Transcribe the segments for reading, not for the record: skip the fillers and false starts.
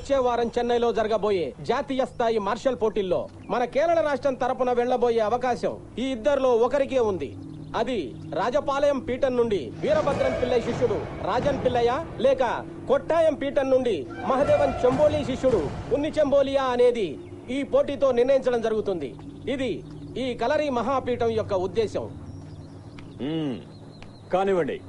వచ్చే వారం చెన్నైలో జరగబోయే జాతీయ స్థాయి మార్షల్ పోటీల్లో మన కేరళ రాష్ట్రం తరపున వెళ్లబోయే అవకాశం ఈ ఇద్దరిలో ఒకరికే ఉంది. అది రాజపాలయం పీఠం నుండి వీరభద్రం పిల్లై శిష్యుడు రాజన్ పిల్లయ్య లేక కొట్టాయం పీఠం నుండి మహదేవన్ చెంబోలి శిష్యుడు ఉన్ని చెంబోలియా అనేది ఈ పోటీతో నిర్ణయించడం జరుగుతుంది. ఇది ఈ కలరి మహాపీఠం యొక్క ఉద్దేశం. కానివ్వండి.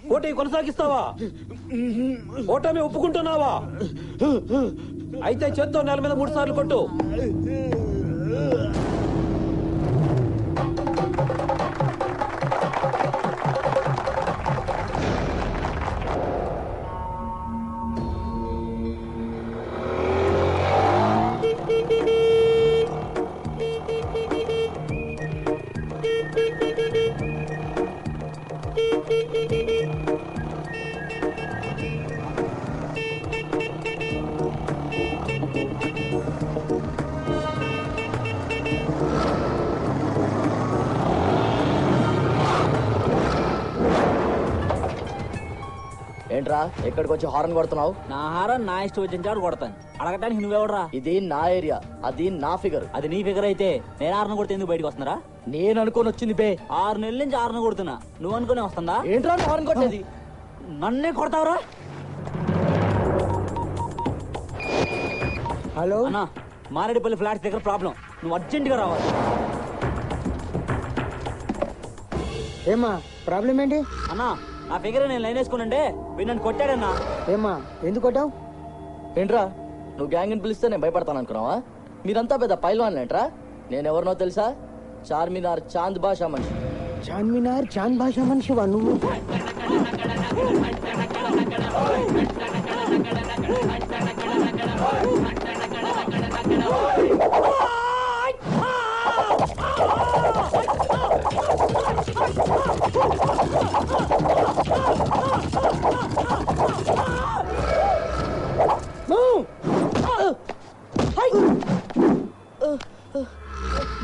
పోటీ కొనసాగిస్తావా? ఓటమి ఒప్పుకుంటున్నావా? అయితే చేత్తో నేల మీద 3 సార్లు కొట్టు. ఏంట్రా ఎక్కడికి వచ్చి హారన్ కొడుతున్నావు? నా హారన్ నా ఇష్టం వచ్చిన చాడు కొడతాను. అడగటానికి నువ్వెవడరా? ఇది నా ఏరియా, అది నా ఫిగర్. అది నీ ఫిగర్ అయితే నేను హారన్ కొడితే ఎందుకు బయటకు వస్తున్నారా? నేను అనుకుని వచ్చింది బే. 6 నెలల నుంచి హారన్ కొడుతున్నా, నువ్వు అనుకునే వస్తుందా? ఏంట్రా హారన్ కొట్టేది? నన్నే కొడతావురా? హలో అన్నా, మారేడుపల్లి ఫ్లాట్స్ దగ్గర ప్రాబ్లం, నువ్వు అర్జెంట్ గా రావాలి. ఏమా ప్రాబ్లం ఏంటి అన్నా? నా ఫిగర్ నేను లైన్ వేసుకున్నాంటే వీడు నన్ను కొట్టాడన్నా. ఏమా ఎందుకు కొట్టావు? ఏంట్రా నువ్వు గ్యాంగ్ అని పిలిస్తే నేను భయపడతాను అనుకున్నావా? మీరంతా పెద్ద పైల్వాన్లేంట్రా? నేనెవరినో తెలుసా? చార్మినార్ చాంద్ భాషా మనిషి. చార్మినార్ చాంద్ భాషా మనిషివా నువ్వు?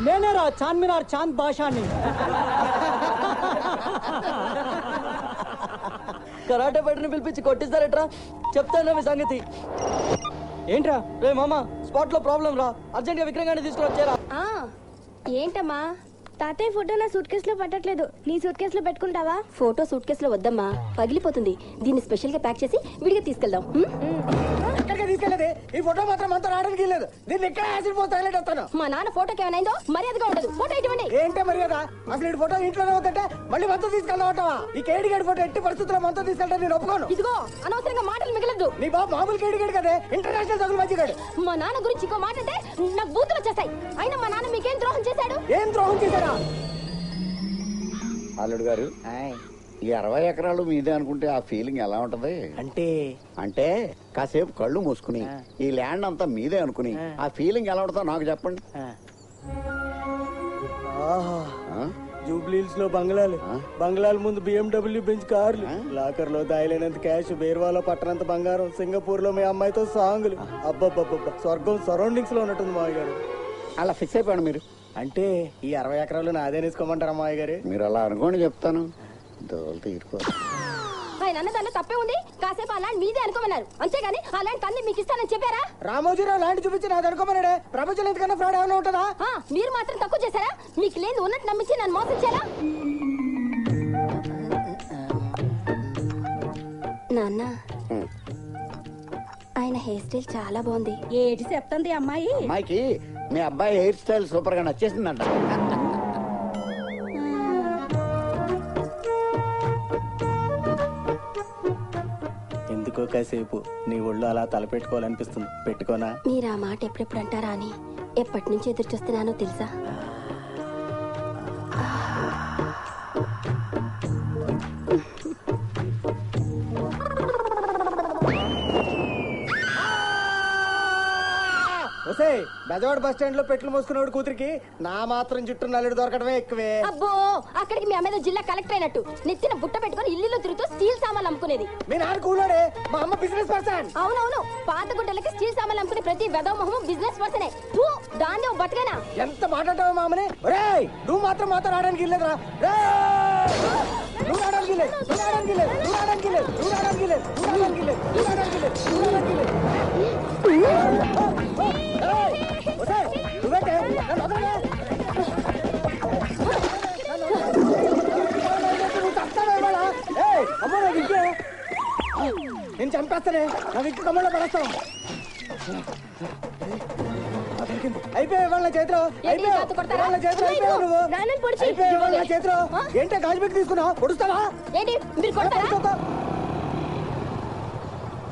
నేనేరా చార్మినార్ చాంద్ భాషాని. కరాటే బయటను పిలిపించి కొట్టిస్తారేట్రా? చెప్తాను మీ సంగతి. ఏంట్రా? రే మామా, స్పాట్ లో ప్రాబ్లం రా, అర్జెంట్ గా విక్రయాన్ని తీసుకుని వచ్చారా? ఏంటమ్మా తాతయ్య ఫోటో నా సూట్ కేసులో పట్టట్లేదు, నీ సూట్ కేసులో పెట్టుకుంటావా? ఫోటో సూట్ కేసులో వద్దమ్మా, పగిలిపోతుంది. దీన్ని స్పెషల్ గా ప్యాక్ చేసి విడిగా తీసుకెళ్దాం. తీసుకెళ్ళేది ఈ ఫోటో మాత్రం అంతా రావడానికి లేదు. దీన్ని ఎక్కడ యాసిడ్ పోసి తగలేటేస్తాను. మా నాన్న ఫోటోకి ఏమైనా మర్యాదగా ఉండదు. ఫోటో ఇటువంటి ఏంటే మర్యాద? అసలు ఈ ఫోటో ఇంట్లోనే వద్దంటే మళ్ళీ మనతో తీసుకెళ్దామంటావా? ఈ కేడిగేడి ఫోటో ఎట్టి పరిస్థితుల్లో మనతో తీసుకెళ్తే నేను ఒప్పుకోను. ఇదిగో అనవసరంగా మాటలు మిగలద్దు. నీ బాబు మామూలు కేడిగేడు కదే, ఇంటర్నేషనల్ తగులు మంచిగాడు. మా నాన్న గురించి ఇంకో మాట అంటే నాకు బూతులు వచ్చేస్తాయి. అయినా మా నాన్న మీకేం ద్రోహం చేశాడు? ఏం ద్రోహం చేశాడా? అల్లుడు గారు, ఈ 60 ఎకరాలు మీదే అనుకుంటే ఆ ఫీలింగ్ ఎలా ఉంటది? అంటే కాసేపు కళ్ళు మూసుకుని ఈ ల్యాండ్ అంతా మీదే అనుకుని ఆ ఫీలింగ్ ఎలా ఉంటుందో నాకు చెప్పండి. ఆ? జూబ్లీహిల్స్ లో బంగ్లాలు, బంగ్లాల ముందు BMW బెంచ్ కార్లు, లాకర్ లో దాయలేనంత క్యాష్, బేర్వాలో పట్టనంత బంగారం, సింగపూర్ లో మీ అమ్మాయితో సాంగులు. అబ్బబ్బబ్బబ్బ, స్వర్గం సరౌండింగ్స్ లో ఉన్నట్టుంది మావయ్య గారు. అలా ఫిక్స్ అయిపోయాను. మీరు అంటే ఈ 60 ఎకరాలు నాదే తీసుకోమంటారా మావయ్య గారు? మీరు అలా అనుకోండి, చెప్తాను. దోలు తీరుకో. ఆయన అన్న దానిలో తప్పే ఉంది. కాసేపు ఆ ల్యాండ్ మీదే అనుకోమన్నారు, అంతేగాని ఆ ల్యాండ్ కన్నీ మీకు ఇస్తానని చెప్పారా? రామోజీరావు ల్యాండ్ చూపించి నాది అనుకోమన్నాడే. ప్రపంచంలో ఎంతకన్నా ఫ్రాడ్ ఏమైనా ఉంటుందా? మీరు మాత్రం తక్కువ చేశారా? మీకు లేదు ఉన్నట్టు నమ్మించి నన్ను మోసం చేయాలా? నాన్న, ఆయన హెయిర్ స్టైల్ చాలా బాగుంది. ఏటి చెప్తుంది అమ్మాయి? అమ్మాయికి మీ అబ్బాయి హెయిర్ స్టైల్ సూపర్ గా నచ్చేసిందంట. ఎందుకో కాసేపు నీ ఒళ్ళు అలా తలపెట్టుకోవాలనిపిస్తుంది. పెట్టుకోనా? మీరు ఆ మాట ఎప్పుడెప్పుడు అంటారా అని ఎప్పటి నుంచి ఎదురు చూస్తున్నానో తెలుసా? ఒసే, బెజవాడ బస్ స్టాండ్ లో పెట్లు మోసుకునేవాడు కూతురికి నా మాత్రం చుట్టూ నల్లుడు దొరకడమే ఎక్కువే. అబ్బో, అక్కడికి మీ అమ్మేదో జిల్లా కలెక్టర్ అయినట్టు నెత్తిన బుట్ట పెట్టుకుని ఇల్లు తిరుగుతూ స్టీల్ సామాన్లు అమ్ముకునేది. మీ నాన్న కూలాడే, మా అమ్మ బిజినెస్ పర్సన్. అవునవును, పాత గుడ్డలకి స్టీల్ సామాన్లు అమ్ముకునే ప్రతి వెదవ మొహం బిజినెస్ పర్సనే. దాన్ని బతకనా? ఎంత మాట్లాడతావా మా అమ్మని? నువ్వు మాత్రం మాతో రావడానికి ఇల్లేదురా. నువ్వు రావడానికి లేదు, నువ్వు రావడానికి లేదు, నువ్వు రావడానికి లేదు, నువ్వు రావడానికి లేదు, నువ్వు రావడానికి లేదు, నువ్వు రావడానికి లేదు, నువ్వు రావడానికి లేదు. ఒసేయ్, నువ్వేంటే? నన్ను వదలవే. నువ్వు చస్తావా ఇవాళ? అమ్మో, నాకు ఇంకే నేను చంపేస్తానే. నాకు ఇంక కమ్మలో పడేస్తావు. అయిపోయావు వాళ్ళ చేతిలో, అయిపోయావు వాళ్ళ చేతిలో, అయిపోయావు నువ్వు, అయిపోయావు వాళ్ళ చేతిలో. ఏంటో గాజుబెక్కి తీసుకున్నావు, పొడుస్తావా? ఏంటి మీరు కొడతారా?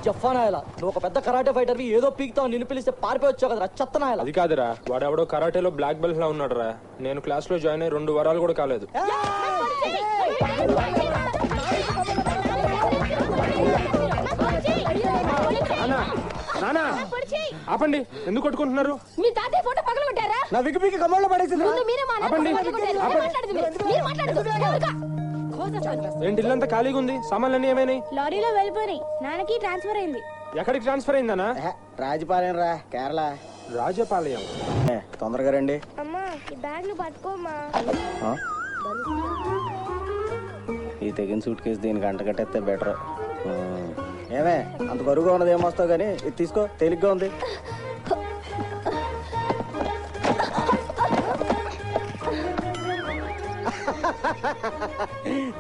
జఫానాయలా, నువ్వు ఒక పెద్ద కరాటే ఫైటర్ ఏదో పీక్తావు, నిన్ను పిలిస్తే పారిపోయి వచ్చావు కదరా చెత్తనాయలా. అది కాదురా, వాడెవడో కరాటేలో బ్లాక్ బెల్ట్ లా ఉన్నాడు రా. నేను క్లాస్ లో జాయిన్ అయ్యి 2 వారాలు కూడా కాలేదు. ఆపండి, ఎందుకు కొట్టుకుంటున్నారు? మీ తాతయ్య ఫోటో పగలగొట్టారా? నా వికి పీకి కమ్మలో పడేసింది. మీరే మా నాన్న పగలగొట్టారు. మీరు మాట్లాడదు. ఏంటి ఇల్లంతా ఖాళీగా ఉంది? సామాన్లన్నీ ఏమైనాయి? లారీలో వెళ్ళిపోయి నాన్నకి ట్రాన్స్ఫర్ అయింది. ఎక్కడికి ట్రాన్స్ఫర్ అయిందనా? రాజపాలెం రా, కేరళ. రాజపాలయం. తొందరగా రండి. అమ్మా, ఈ బ్యాగ్ ను పట్టుకోమా. ఈ తెగిన సూట్ కేసు దీనికి అంట కట్టేస్తే బెటర్. ఏమే, అంత బరువుగా ఉన్నది ఏమొస్తావు కానీ ఇది తీసుకో, తేలిగ్గా ఉంది.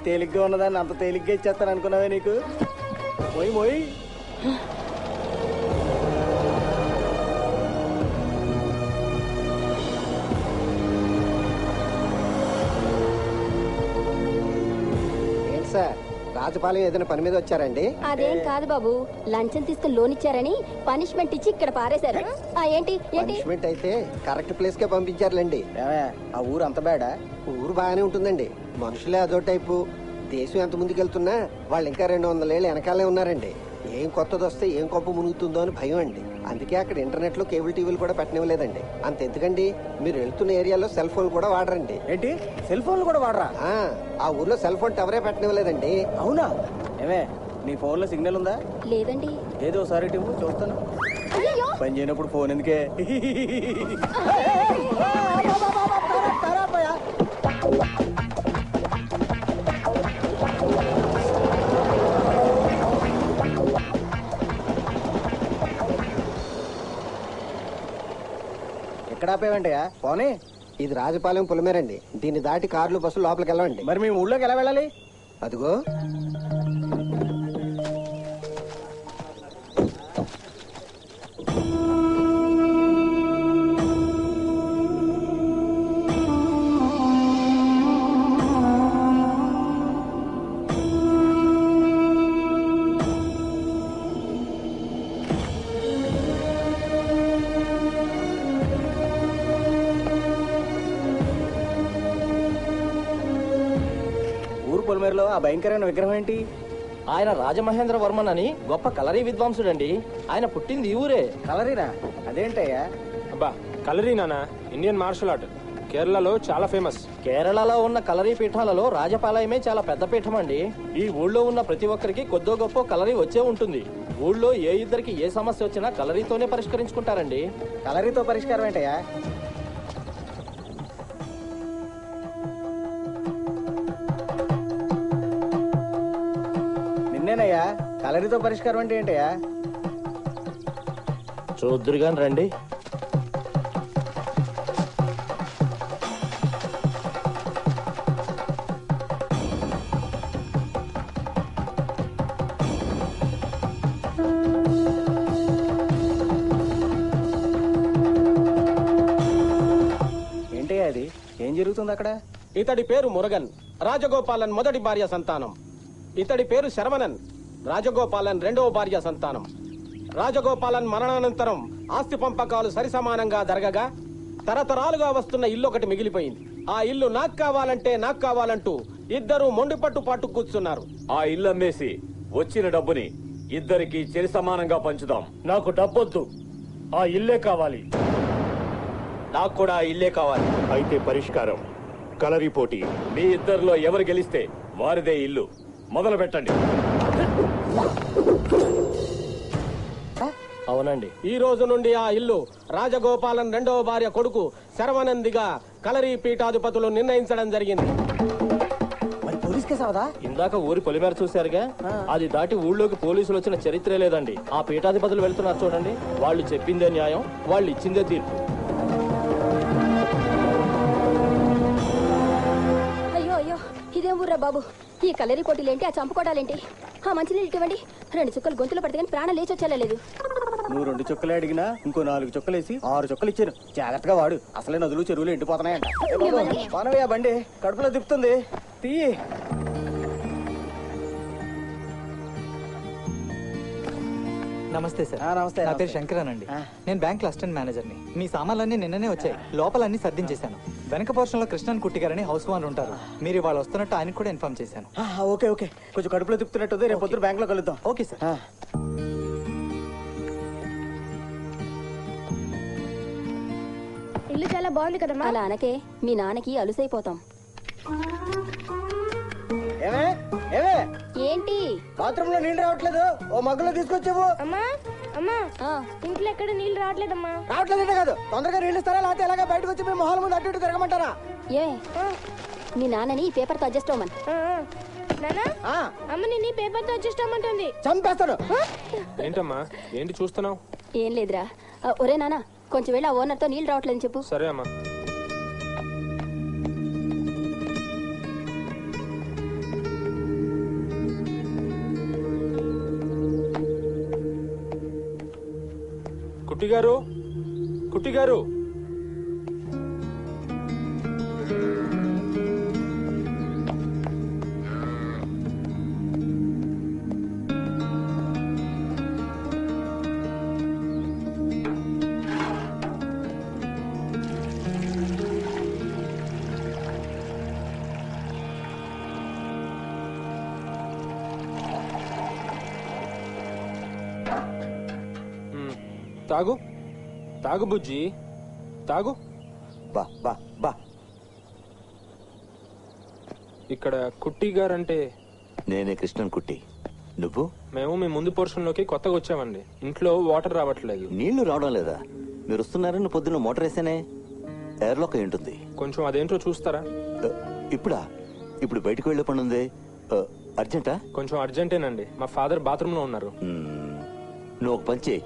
తేలిగ్గా ఉన్నదాన్ని అంత తేలిగ్గా ఇచ్చేస్తాను అనుకున్నావే నీకు? మోయి మోయి. ఏంటి సార్, రాజపాలెం ఏదైనా పని మీద వచ్చారండి? అదేం కాదు బాబు, లంచం తీసుకుని లోన్ ఇచ్చారని పనిష్మెంట్ ఇచ్చి ఇక్కడ పారేశారు. ఏంటి ఏంటి పనిష్మెంట్ అయితే కరెక్ట్ ప్లేస్ కే పంపించారులేండి. ఆ ఊరు అంత బేడా? ఊరు బాగానే ఉంటుందండి, మనుషులే అదో టైపు. దేశం ఎంత ముందుకెళ్తున్నా వాళ్ళు ఇంకా 200 ఏళ్ళు వెనకాలే ఉన్నారండి. ఏం కొత్తది వస్తే ఏం కొంప మునుగుతుందో అని భయం అండి. అందుకే అక్కడ ఇంటర్నెట్ లో కేబుల్ టీవీలు కూడా పెట్టనివ్వలేదండి. అంతెందుకండి, మీరు వెళ్తున్న ఏరియాలో సెల్ ఫోన్ కూడా వాడరండి. ఏంటి, సెల్ ఫోన్లు కూడా వాడరా? ఆ ఊర్లో సెల్ ఫోన్ టవరే పెట్టనివ్వలేదండి. అవునా? ఏమే, నీ ఫోన్ లో సిగ్నల్ ఉందా? లేదండి. ఏదో ఒకసారి చూస్తాను. పని చేయనప్పుడు ఫోన్ ఎందుకే? ఎక్కడ ఆపేవంటయా పోనీ? ఇది రాజపాలెం పులమేరండి. దీన్ని దాటి కార్లు బస్సులు లోపలికి వెళ్ళండి. మరి మేము ఊళ్ళోకి ఎలా వెళ్ళాలి? అదిగో. పొలిమేరలో ఆ భయంకరమైన విగ్రహం ఏంటి? ఆయన రాజమహేంద్ర వర్మన్ అని గొప్ప కలరీ విద్వాంసుడండి. ఆయన పుట్టింది ఈ ఊరే. కలరీనా? అదేంటయ్యా? అబ్బా కలరీ నానా ఇండియన్ మార్షల్ ఆర్ట్ కేరళలో చాలా ఫేమస్. కేరళలో ఉన్న కలరీ పీఠాలలో రాజపాలయమే చాలా పెద్ద పీఠం అండి. ఈ ఊళ్ళో ఉన్న ప్రతి ఒక్కరికి కొద్దో గొప్ప కలరీ వచ్చే ఉంటుంది. ఊళ్ళో ఏ ఇద్దరికి ఏ సమస్య వచ్చినా కలరీతోనే పరిష్కరించుకుంటారండి. కలరీతో పరిష్కారం ఏంటయ్యా? నిన్నేనయ్యా, కలరీతో పరిష్కారం అంటే ఏంటయ్యా? చూద్దురుగాని రండి. ఏంటయ్యా అది? ఏం జరుగుతుంది అక్కడ? ఇతడి పేరు మురగన్, రాజగోపాలన్ మొదటి భార్య సంతానం. ఇతడి పేరు శరవణన్, రాజగోపాలన్ రెండవ భార్య సంతానం. రాజగోపాలన్ మరణానంతరం ఆస్తి పంపకాలు సరిసమానంగా జరగగా తరతరాలుగా వస్తున్న ఇల్లు ఒకటి మిగిలిపోయింది. ఆ ఇల్లు నాకు కావాలంటూ ఇద్దరు మొండిపట్టు పాటు కూర్చున్నారు. ఆ ఇల్లు అమ్మేసి వచ్చిన డబ్బుని ఇద్దరికి చెరి సమానంగా పంచుదాం. నాకు డబ్బొద్దు, ఆ ఇల్లే కావాలి. నాకు కూడా ఆ ఇల్లే కావాలి. అయితే పరిష్కారం కలరీ పోటీ. మీ ఇద్దరిలో ఎవరు గెలిస్తే వారిదే ఇల్లు. మొదలు పెట్టండి. అవునండి. ఈ రోజు నుండి ఆ ఇల్లు రాజగోపాలన్ రెండవ భార్య కొడుకు శరవణందిగా కలరీ పీఠాధిపతులు నిర్ణయించడం జరిగింది. మరి పోలీస్ కేసు అవదా? ఇందాక ఊరి పొలిమేర చూశారుగా, అది దాటి ఊళ్ళోకి పోలీసులు వచ్చిన చరిత్రే లేదండి. ఆ పీఠాధిపతులు వెళ్తున్నారు చూడండి. వాళ్ళు చెప్పిందే న్యాయం, వాళ్ళు ఇచ్చిందే తీర్పు. అయ్యో అయ్యో, ఇదేం ఊర్రా బాబు? ఈ కలరీ పోటీలేంటి, ఆ చంపుకోవడాలేంటి? ఆ మంచినీళ్ళు ఇటువంటి 2 చుక్కలు గొంతులో పడితే కానీ ప్రాణం లేచి వచ్చేలేదు. నువ్వు 2 చుక్కలే అడిగినా ఇంకో 4 చుక్కలేసి 6 చుక్కలు ఇచ్చాను. జాగ్రత్తగా వాడు, అసలే నదులు చెరువులు ఎండిపోతున్నాయంట. పానవయ్యా బండి కడుపులో దిప్పుతుంది, తీయి. నమస్తే సార్. నమస్తే. నా పేరు శంకరన్ అండి. నేను బ్యాంక్ అసిస్టెంట్ మేనేజర్ని. మీ సామాన్లన్నీ నిన్ననే వచ్చాయి. లోపలన్నీ సర్దించేశాను. వెనక పోర్షన్ లో కృష్ణన్ కుట్టి గారని హౌస్ ఓనర్ ఉంటారు. మీరు ఇవాళ వస్తున్నట్టు ఆయనకు కూడా ఇన్ఫార్మ్ చేశాను. ఓకే ఓకే, కొంచెం కడుపులో తిప్పుతున్నట్టుంది. రేపు పొద్దున బ్యాంక్ లో కలుద్దాం. Okay sir. ఇల్లు చాలా బాగుంది కదమ్మా. అలా అనకే, మీ నాన్నకి అలుసైపోతాం. ఏమే ఏమే, ఏంటి? బాత్రూమ్ లో నీళ్ళు రావట్లేదు, ఓ మగ్గులో తీసుకొచ్చావు. అమ్మా అమ్మా, ఇంట్లో ఎక్కడ నీళ్ళు రావట్లేదమ్మా. రావట్లేదంటే కాదు, తొందరగా నీళ్ళు ఇస్తారా, లేకపోతే ఎలాగ బయటకు వచ్చి మీ మొహాల ముందు అటు ఇటు తిరగమంటారా? ఏ మీ నాన్నని ఈ పేపర్ తో అడ్జస్ట్ అవ్వమని. అమ్మని నీ పేపర్ తో అడ్జస్ట్ అవ్వమంటుంది. చంపేస్తాను. ఏంటమ్మా ఏంటి చూస్తున్నావు? ఏం లేదురా. ఒరే నాన్న, కొంచెం వెళ్ళి ఆ ఓనర్ తో నీళ్ళు రావట్లేదని చెప్పు. సరే అమ్మా. కుట్టిగారు, కుట్టిగారు, తాగు తాగు బుజ్జి, తాగు. బా బా బా. ఇక్కడ కుట్టి గారంటే నేనే కృష్ణన్ కుట్టి. నువ్వు? మేము మీ ముందు పోర్షన్ లోకి కొత్తగా వచ్చామండి. ఇంట్లో వాటర్ రావట్లేదు. నీళ్లు రావడం లేదా? మీరు వస్తున్నారని పొద్దున్న మోటార్ వేసానే, ఎయిర్లోకి ఉంటుంది. కొంచెం అదేంటో చూస్తారా? ఇప్పుడా? ఇప్పుడు బయటకు వెళ్లే పని ఉంది. అర్జెంటా? కొంచెం అర్జెంటేనండి. మా ఫాదర్ బాత్రూమ్ లో ఉన్నారు. నువ్వు ఒక పని చేయి.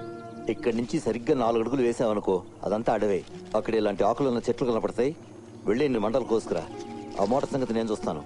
ఇక్కడి నుంచి సరిగ్గా 4 అడుగులు వేసావనుకో, అదంతా అడవే. అక్కడ ఇలాంటి ఆకులు ఉన్న చెట్లు కనపడతాయి. వెళ్ళి 8 మంటలు కోసుకురా. ఆ మోటార్ సంగతి నేను చూస్తాను.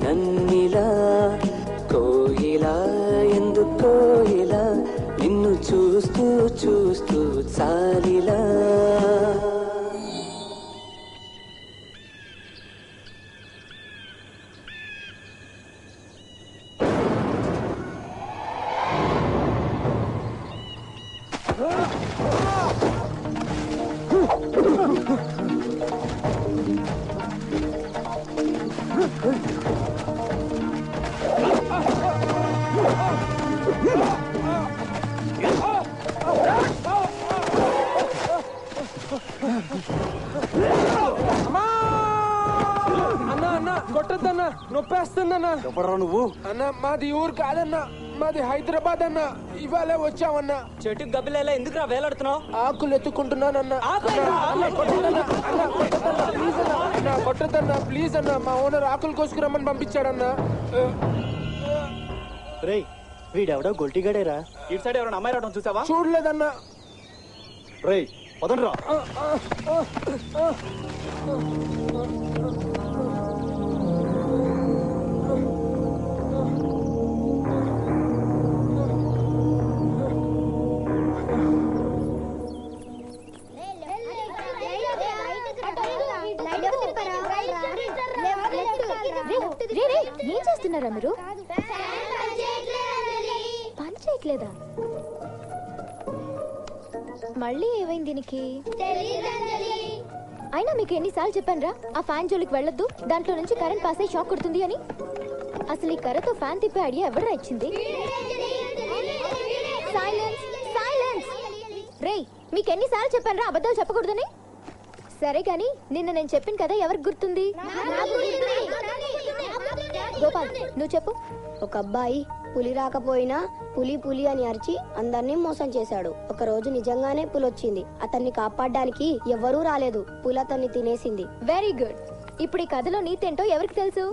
నన్నిలా కోయిలా ఎందుకో ఇలా నిన్ను చూస్తూ చూస్తూ చాలిలా కొట్టద్దన్నా నొప్పేస్తుందన్నా ఎవరా నువ్వు అన్న మాది ఊరు కాదన్నా మాది హైదరాబాద్ అన్న. ఇవాళ వచ్చామన్నా. చెట్టు గబ్బిలేలా ఎందుకురా వేలాడుతున్నావు? ఆకులు ఎత్తుకుంటున్నానన్నా. కొట్టదన్నా ప్లీజ్ అన్నా. మా ఓనర్ ఆకులు కోసుకురమ్మని పంపించాడన్నా. రేయ్ వీడెవడో గొల్టిగాడేరా. ఇటు సైడ్ ఎవరైనా అమ్మాయి రావడం చూసావా? చూడలేదన్నా. రేయ్ వదండ్రా. ఏం చేస్తున్నారా మీరు? పని చేయట్లేదా? మళ్ళీ ఏమైంది దీనికి? అయినా మీకు ఎన్నిసార్లు చెప్పానురా ఆ ఫ్యాన్ జోలికి వెళ్ళొద్దు, దాంట్లో నుంచి కరెంట్ పాస్ అయ్యి షాక్ కొడుతుంది అని. అసలు ఈ కర్రతో ఫ్యాన్ తిప్పే ఐడియా ఎవరా ఇచ్చింది? Silence silence. రేయ్ మీకు ఎన్నిసార్లు చెప్పానురా అబద్ధాలు చెప్పకూడదని? సరే కానీ నిన్న నేను చెప్పాను కదా, ఎవరికి గుర్తుంది? గోపాల్ నువ్వు చెప్పు. ఒక అబ్బాయి పులి రాకపోయినా పులి పులి అని అరిచి అందరినీ మోసం చేశాడు. ఒక రోజు నిజంగానే పులి వచ్చింది. అతన్ని కాపాడడానికి ఎవరూ రాలేదు. పులి అతన్ని తినేసింది. Very good. ఇప్పుడు ఈ కథలో నీతి ఏంటో ఎవరికి తెలుసు?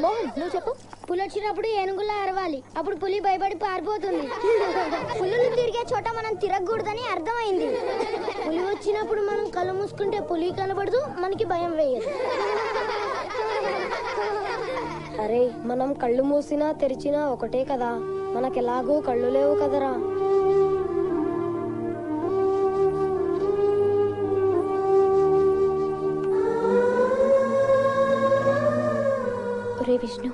మోహన్ నువ్వు చెప్పు. పులి వచ్చినప్పుడు ఏనుగులా అరవాలి, అప్పుడు పులి భయపడి పారిపోతుంది. పులులు తిరిగే చోట మనం తిరగకూడదని అర్థమైంది. పులి వచ్చినప్పుడు మనం కళ్ళు మూసుకుంటే పులి కనబడదు, మనకి భయం వేయదు. అరే మనం కళ్ళు మూసినా తెరిచినా ఒకటే కదా, మనకెలాగూ కళ్ళు లేవు కదరా. ఒరే విష్ణు,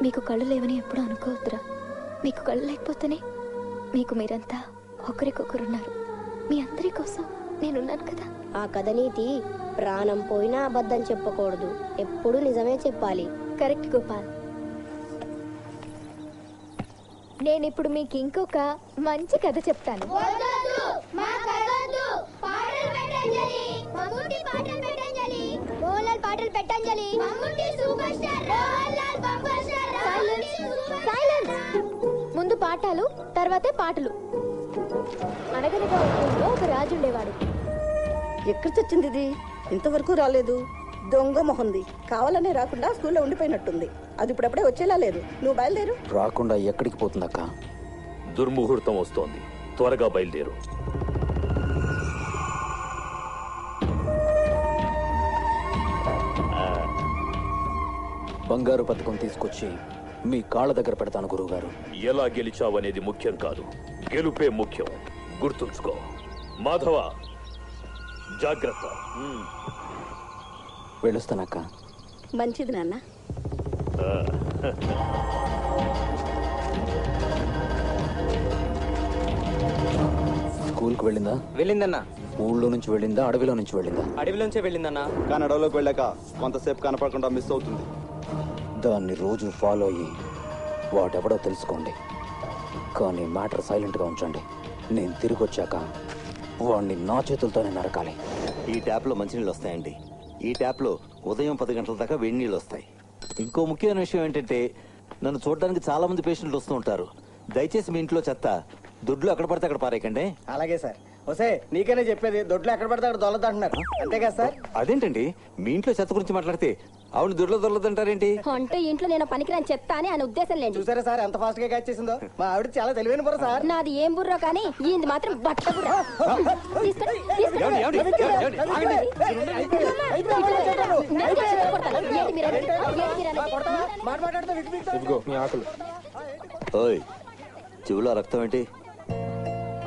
మీకు కళ్ళు లేవని ఎప్పుడు అనుకోవద్దురా. మీకు కళ్ళు లేకపోతేనే మీకు మీరంతా ఒకరికొకరున్నారు. మీ అందరి కోసం నేనున్నాను కదా. ఆ కథ నీతి ప్రాణం పోయినా అబద్ధం చెప్పకూడదు, ఎప్పుడు నిజమే చెప్పాలి. కరెక్ట్ గోపాల్. నేను ఇప్పుడు మీకు ఇంకొక మంచి కథ చెప్తాను. ముందు పాఠాలు, తర్వాతే పాటలు. అనగనగా ఊళ్ళో ఒక రాజు ఉండేవాడు. ఎక్కడ చచ్చింది ఇది? ఇంతవరకు రాలేదు. దొంగ మొహంది. కావాలనే రాకుండా స్కూల్లో ఉండిపోయినట్టుంది. అది ఇప్పుడప్పుడే వచ్చేలా లేదు. నువ్వు బయలుదేరు. రాకుండా ఎక్కడికి పోతుందక్క? దుర్ముహూర్తం వస్తోంది, త్వరగా బయలుదేరు. బంగారు పథకం తీసుకొచ్చి మీ కాళ్ళ దగ్గర పెడతాను గురువుగారు. ఎలా గెలిచావనేది ముఖ్యం కాదు, గెలుపే ముఖ్యం. గుర్తుంచుకో. మాధవ జాగ్రత్త. వెళ్ళొస్తానక్క. మంచిది నాన్న. స్కూల్కి వెళ్ళిందా? వెళ్ళిందన్నా. ఊళ్ళో నుంచి వెళ్ళిందా, అడవిలో నుంచి వెళ్ళిందా? అడవిలోంచే వెళ్ళిందన్నా. కానీ అడవిలోకి వెళ్ళాక కొంతసేపు కనపడకుండా మిస్ అవుతుంది. దాన్ని రోజు ఫాలో అయ్యి వాడెవడో తెలుసుకోండి. కానీ మ్యాటర్ సైలెంట్గా ఉంచండి. నేను తిరిగి వచ్చాక వాడిని నా చేతులతోనే నరకాలి. ఈ ట్యాప్లో మంచినీళ్ళు వస్తాయండి. ఈ ట్యాప్లో ఉదయం 10 గంటల దాకా వేడి నీళ్ళు వస్తాయి. ఇంకో ముఖ్యమైన విషయం ఏంటంటే, నన్ను చూడడానికి చాలా మంది పేషెంట్లు వస్తూ ఉంటారు. దయచేసి మీ ఇంట్లో చెత్త దొడ్లు ఎక్కడ పడితే అక్కడ పారేయకండి. అలాగే సార్. వసే నీకనే చెప్పేది, దొడ్లు ఎక్కడ పడితే అక్కడ దొల్లదంటున్నారు, అంతేగా సార్? అదేంటండి మీ ఇంట్లో చెత్త గురించి మాట్లాడితే ఆవిడ దొడ్లో దొల్లదంటారేంటి? అంటే ఇంట్లో నేను పనికిరాని చెత్త అని ఆయన ఉద్దేశం లేదు. చూసారా సార్ ఎంత ఫాస్ట్ గా క్యాచ్ చేసిందో? మా ఆవిడ చాలా తెలివైన బుర్ర సార్. నాది ఏం బుర్రో కానీ ఈయనది మాత్రం బట్ట బుర్ర. ఇదిగో మీ ఆకులు. ఓయ్, చెవులో రక్తం ఏంటి?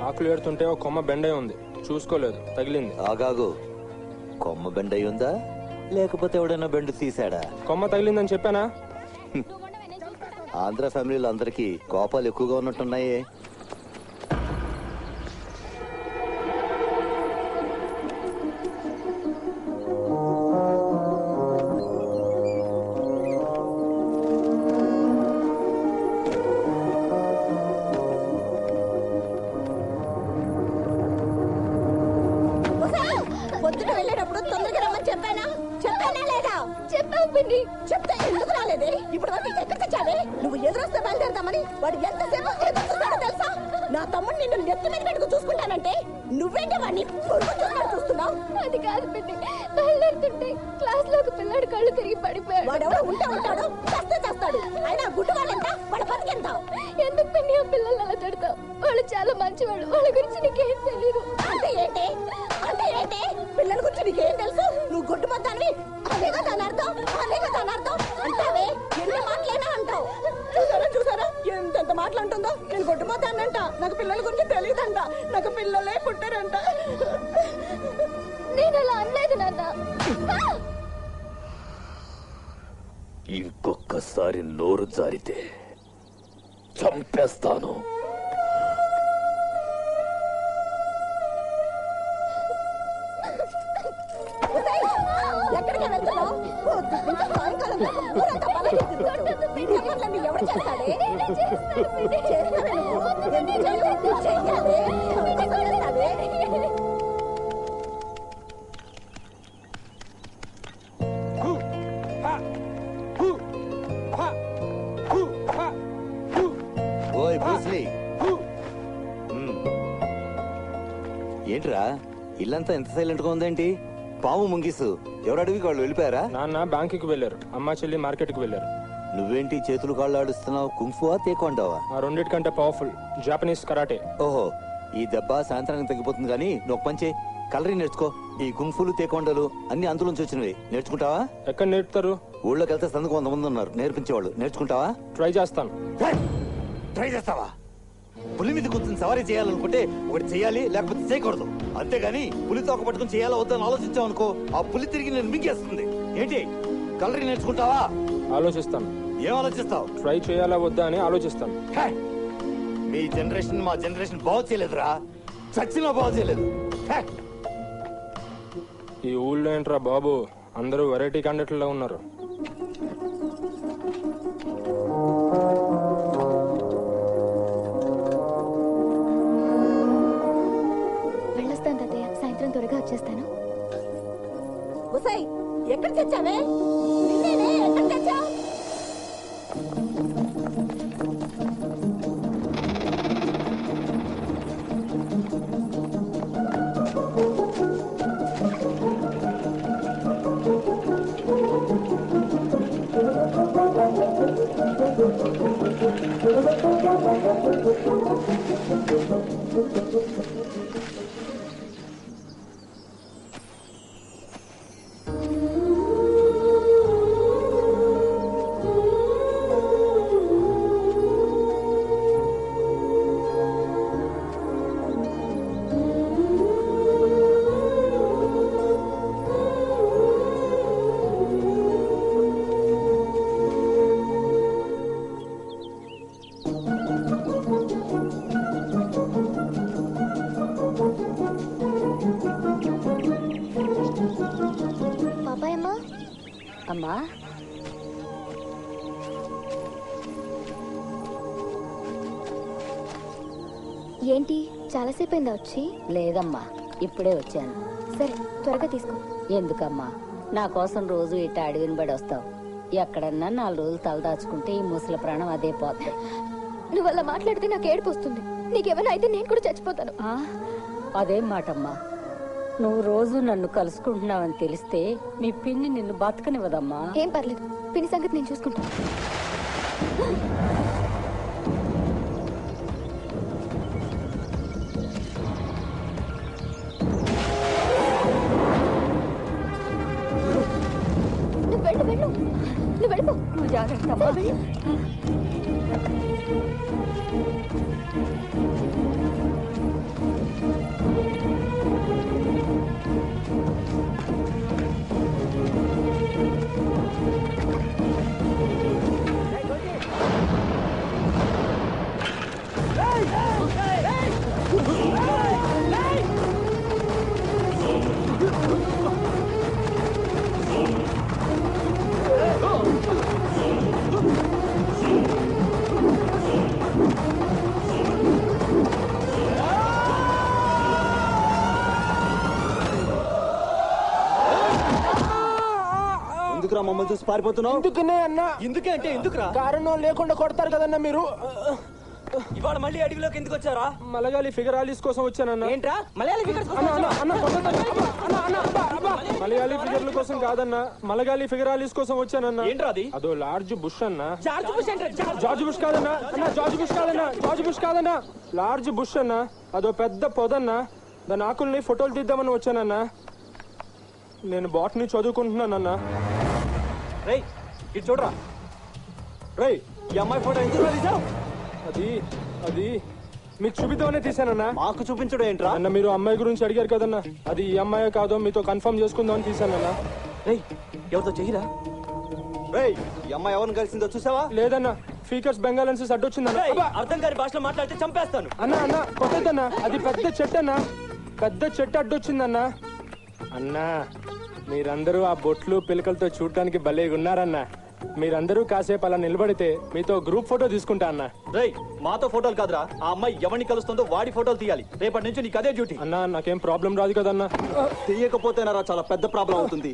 ఆకులు ఏడుతుంటే ఒక కొమ్మ బెండై ఉంది, చూసుకోలేదు, తగిలింది. ఆగాగు. కొమ్మ బెండ్ అయి ఉందా, లేకపోతే ఎవడైనా బెండు తీసాడా? కొమ్మ తగిలిందని చెప్పానా? ఆంధ్ర ఫ్యామిలీలో అందరికీ కోపాలు ఎక్కువగా ఉన్నట్టున్నాయే. పొద్దున వెళ్ళేటప్పుడు తొందరగా రమ్మని చెప్పానా లేదా? చెప్పావు పిన్ని. చెప్తే ఎందుకు రాలేదే? ఇప్పుడు ఎక్కడ తెచ్చావే? నువ్వు ఎదురొస్తే బయలుదేరదామని వాడు ఎంతసేపు ఎదురు చూస్తాడో తెలుసా? నా తమ్ముడు నిన్ను నెత్తి మీద పెట్టుకు చూసుకుంటానంటే నువ్వేంటి వాడిని చూస్తున్నావు? అది కాదు పిన్ని, బయలుదేరుతుంటే క్లాస్ లో ఒక పిల్లాడు కళ్ళు తిరిగి పడిపోయాడు. వాడెవడో ఉంటాడు, చేస్తే చేస్తాడు. అయినా గుడ్డు వాళ్ళంట, వాడు బతికెంత? ఎందుకు పిన్ని ఆ పిల్లల్ని అలా తిడతావు? వాళ్ళు చాలా మంచివాడు, వాళ్ళ గురించి నీకేం తెలీదు. అంటే ఏంటి? పిల్లల గురించి నీకేం తెలుసు? నువ్వు గుడ్డు మొత్తాన్ని అనేగా దాని అర్థం అంటావే. ఎన్ని మాటలైనా అంటావు. చూసారా ఎంతెంత మాటలంటుందో? నేను గుడ్డు మొత్తానంట, నాకు పిల్లల గురించి తెలియదంట, నాకు పిల్లలే పుట్టారంట. నేను అలా అనలేదు నాన్న. ఇంకొకసారి నోరు జారితే చంపేస్తాను. ఎక్కడికి వెళ్తున్నావు? సాయంకాలం ఊరంతా పల్లె ఎవరు చేస్తాడే? ఓయ్ బ్రూస్లీ, ఏంట్రా ఇల్లంతా ఎంత సైలెంట్ గా ఉందేంటి? పాము ముంగిసు ఎవరు అడిగి వాళ్ళు వెళ్ళిపోయారా? నాన్న బ్యాంకుకి వెళ్ళారు, అమ్మ చెల్లి మార్కెట్ కి వెళ్ళారు. నువ్వేంటి చేతులు కాళ్ళు ఆడుస్తున్నావు? కుంఫువా తేకొండావా? ఆ రెండింటికంటే పవర్ఫుల్ జాపనీస్ కరాటే. ఓహో, ఈ దెబ్బ సాయంత్రానికి తగ్గిపోతుంది కానీ నువ్వు పంచే కలరీ నేర్చుకో. ఈ కుంఫులు తేకొండలు అన్ని అందులోంచి వచ్చినవి. నేర్చుకుంటావా? ఎక్కడ నేర్పుతారు? ఊళ్ళోకి వెళ్తే సందుకు 100 మంది ఉన్నారు నేర్పించేవాళ్ళు. నేర్చుకుంటావా? ట్రై చేస్తాను. ట్రై చేస్తావా? పులి మీద కూర్చొని సవారీ చేయాలనుకుంటే ఒకటి చేయాలి, లేకపోతే చేయకూడదు. అంతేగాని పులితో ఒక పట్టుకుని చేయాలో వద్దని ఆలోచించావు అనుకో, ఆ పులి తిరిగి నేను మింగేస్తుంది. ఏంటి కలరీ నేర్చుకుంటావా? ఆలోచిస్తాను. ఏం ఆలోచిస్తావు? ట్రై చేయాలా వద్దా అని ఆలోచిస్తాను. మీ జనరేషన్ మా జనరేషన్ బాగు చేయలేదురా, చచ్చినా బాగు చేయలేదు. ఈ ఊళ్ళో ఏంట్రా బాబు, అందరూ వెరైటీ క్యాండిడేట్లలో ఉన్నారు. వెళ్ళొస్తాను తాతయ్య, సాయంత్రం త్వరగా వచ్చేస్తాను. ఉసై ఎక్కడ తెచ్చావే? నిన్నేనే ఎక్కడ తెచ్చా? అమ్మా ఏంటి చాలాసేపు అయిందా వచ్చి? లేదమ్మా, ఇప్పుడే వచ్చాను. సరే త్వరగా తీసుకో. ఎందుకమ్మా, నా కోసం రోజు ఇట్ట అడవిని పడి వస్తావు. ఎక్కడన్నా 4 రోజులు తలదాచుకుంటే ఈ ముసలి ప్రాణం అదే పోతుంది. నువ్వు అలా మాట్లాడితే నాకు ఏడుపు వస్తుంది. నీకేమైనా అయితే నేను కూడా చచ్చిపోతాను. అదేం మాటమ్మా, నువ్వు రోజు నన్ను కలుసుకుంటున్నావని తెలిస్తే మీ పిన్ని నిన్ను బతకనివ్వదమ్మా. ఏం పర్లేదు, పిన్ని సంగతి నేను చూసుకుంటాను. నువ్వు వెళ్ళిపో. నువ్వు జాగ్రత్త. మమ్మల్ని చూసి పారిపోతున్నావు? ఎందుకనే అన్నా? ఎందుకే అంటే ఎందుకురా? కారణం లేకుండా కొడతారు కదన్నా మీరు. ఇవాళ మళ్ళీ అడవిలోకి ఎందుకు వచ్చారా? మలయాళీ ఫిగరాలిస్ కోసం వచ్చానన్నా. ఏంట్రా మలయాళీ ఫిగర్స్ మలయాళీ ఫిగర్ల కోసం కాదన్నా, మలయాళీ ఫిగరాలిస్ కోసం వచ్చానన్నా. ఏంట్రా అది? అదో లార్జ్ బుష్ అన్నా. జార్జ్ బుష్ అంటే జార్జ్ బుష్ కాదన్నా అన్నా, జార్జ్ బుష్ కాదన్నా, జార్జ్ బుష్ కాదన్నా, లార్జ్ బుష్ అన్నా. అదో పెద్ద పొదన్నా. దాని ఆకుల్ని ఫోటోలు తీద్దామని వచ్చానన్నా. నేను బాటనీ చదువుకుంటున్నానన్నా. రేయ్ ఇటు చూడరా. రేయ్ ఈ అమ్మాయి ఫోటో ఎందుకు తీసావు? అది అది మీకు చూపిద్దామనే తీసానన్నా. మాకు చూపించడం ఏంట్రా? అన్న మీరు అమ్మాయి గురించి అడిగారు కదన్నా, అది ఈ అమ్మాయి కాదో మీతో కన్ఫర్మ్ చేసుకుందామని తీసానన్నా. రేయ్ ఎవరితో చెయ్యరా? రేయ్ ఈ అమ్మాయి ఎవరిని కలిసిందో చూసావా? లేదన్నా, ఫీకర్స్ బెంగాలెన్సెస్ అడ్డొచ్చిందన్నా. అర్థం కాని భాషలో మాట్లాడితే చంపేస్తాను. అన్నా అన్నా కొట్టద్దన్నా, అది పెద్ద చెట్టు అన్నా, పెద్ద చెట్టు అడ్డొచ్చిందన్నా. అన్నా మీరందరూ ఆ బొట్లు పిలకలతో చూడటానికి భలేగా ఉన్నారన్నా. మీరందరూ కాసేపు అలా నిలబడితే మీతో గ్రూప్ ఫోటో తీసుకుంటా అన్నా. రేయ్ మాతో ఫోటోలు కాదురా, ఆ అమ్మాయి ఎవరిని కలుస్తుందో వాడి ఫోటోలు తీయాలి. రేపటి నుంచి నీకు అదే డ్యూటీ. అన్నా నాకేం ప్రాబ్లం రాదు కదన్నా. తీయకపోతేనారా చాలా పెద్ద ప్రాబ్లం అవుతుంది.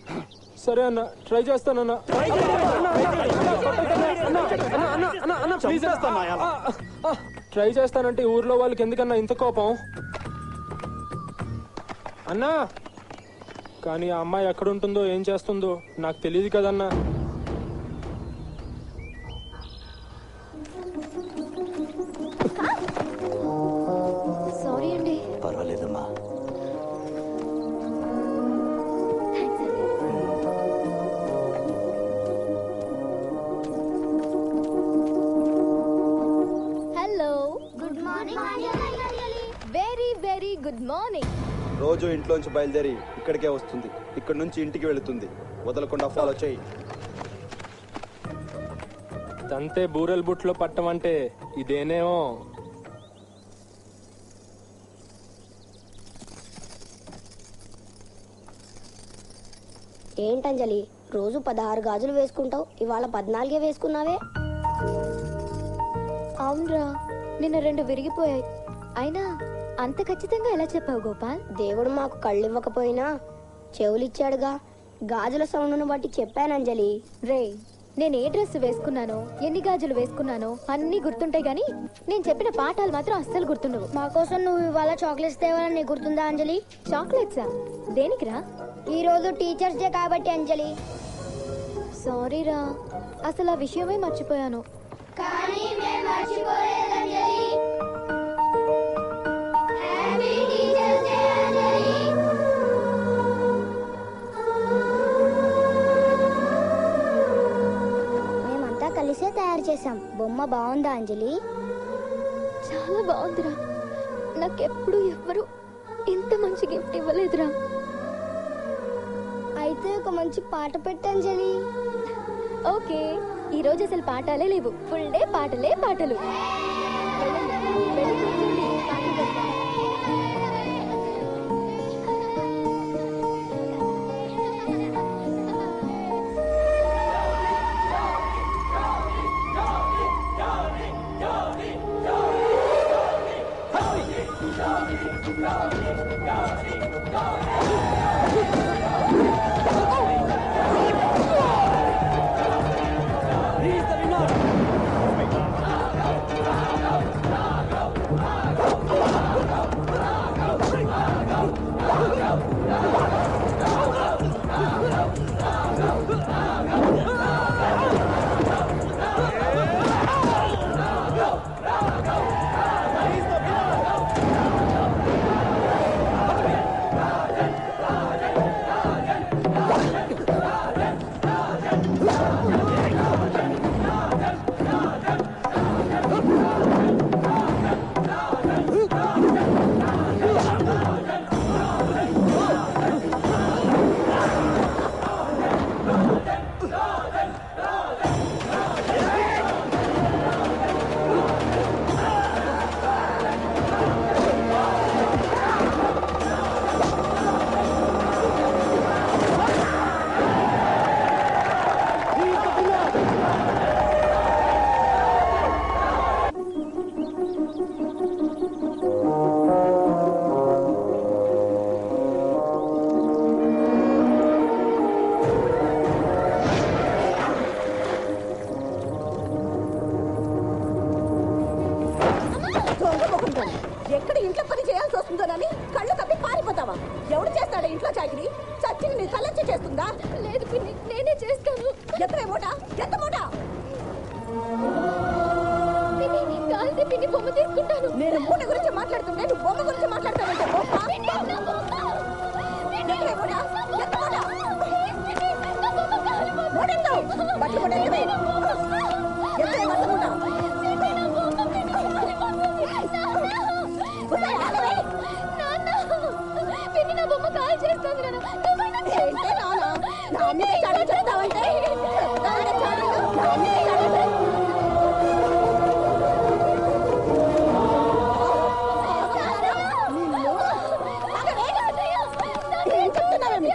సరే అన్న, ట్రై చేస్తానన్నా. ట్రై చేస్తానంటే ఊర్లో వాళ్ళకి ఎందుకన్నా ఇంత కోపం అన్నా? కానీ ఆ అమ్మాయి ఎక్కడుంటుందో ఏం చేస్తుందో నాకు తెలియదు కదన్నా. సారీ అండి. పర్వాలేదమ్మా. Hello, good morning. Very very good morning. రోజు ఇంట్లోంచి బయలుదేరి ఇక్కడికే వస్తుంది, ఇక్కడ నుంచి ఇంటికి వెళుతుంది. వదలకుండా ఫాలో చేయి. తంతే బూరెల్ బుట్లో పట్టమంటే ఇదేనేమో. ఏంటంజలి, రోజు 16 గాజులు వేసుకుంటావు, ఇవాళ 14 వేసుకున్నావే? అవునరా, నిన్న 2 విరిగిపోయాయి. అయినా అంత ఖచ్చితంగా ఎలా చెప్పావు గోపాల్? దేవుడు మాకు కళ్ళు ఇవ్వకపోయినా చెవులిచ్చాడుగా. గాజుల సౌండ్ను బట్టి చెప్పానంజలి. రే, నేను ఏ డ్రెస్ వేసుకున్నానో, ఎన్ని గాజులు వేసుకున్నానో అన్ని గుర్తుంటాయి గానీ నేను చెప్పిన పాఠాలు మాత్రం అస్సలు గుర్తుండవు. మా కోసం నువ్వు ఇవాళ చాక్లెట్స్ తేవాలని నీకు గుర్తుందా అంజలి? చాక్లెట్సా? దేనికిరా? ఈ రోజు టీచర్స్ డే కాబట్టి అంజలి. సారీరా, అసలు ఆ విషయమే మర్చిపోయాను. కానీ మేము మర్చిపోలేదంజలి. హ్యాపీ టీచర్స్ డే అంజలి. మేమంతా కలిసే తయారు చేసాం. బొమ్మ బాగుందా అంజలి? చాలా బాగుందిరా. నాకెప్పుడు ఎవ్వరు ఇంత మంచి గిఫ్ట్ ఇవ్వలేదురా. అయితే ఒక మంచి పాట పెట్టంజలి. ఓకే, ఈ రోజు అసలు పాఠాలే లేవు, ఫుల్ డే పాటలే పాటలు. ఇంట్లో చాకరీ చచ్చిన నీ తలెచ్చి చేస్తుందా? లేదు పిన్ని, నేనే చేస్తాను. ఎత్తవే మూట, ఎత్త మూట. కాల్సి పిన్ని బొమ్మ తీసుకుంటాను. నేను మూట గురించి మాట్లాడుతుంటే నువ్వు బొమ్మ గురించి మాట్లాడతావంటే బట్టలు కూడా ఎత్తవే. ఎత్తవే బట్టలు మూట. చెప్తావంటే మీ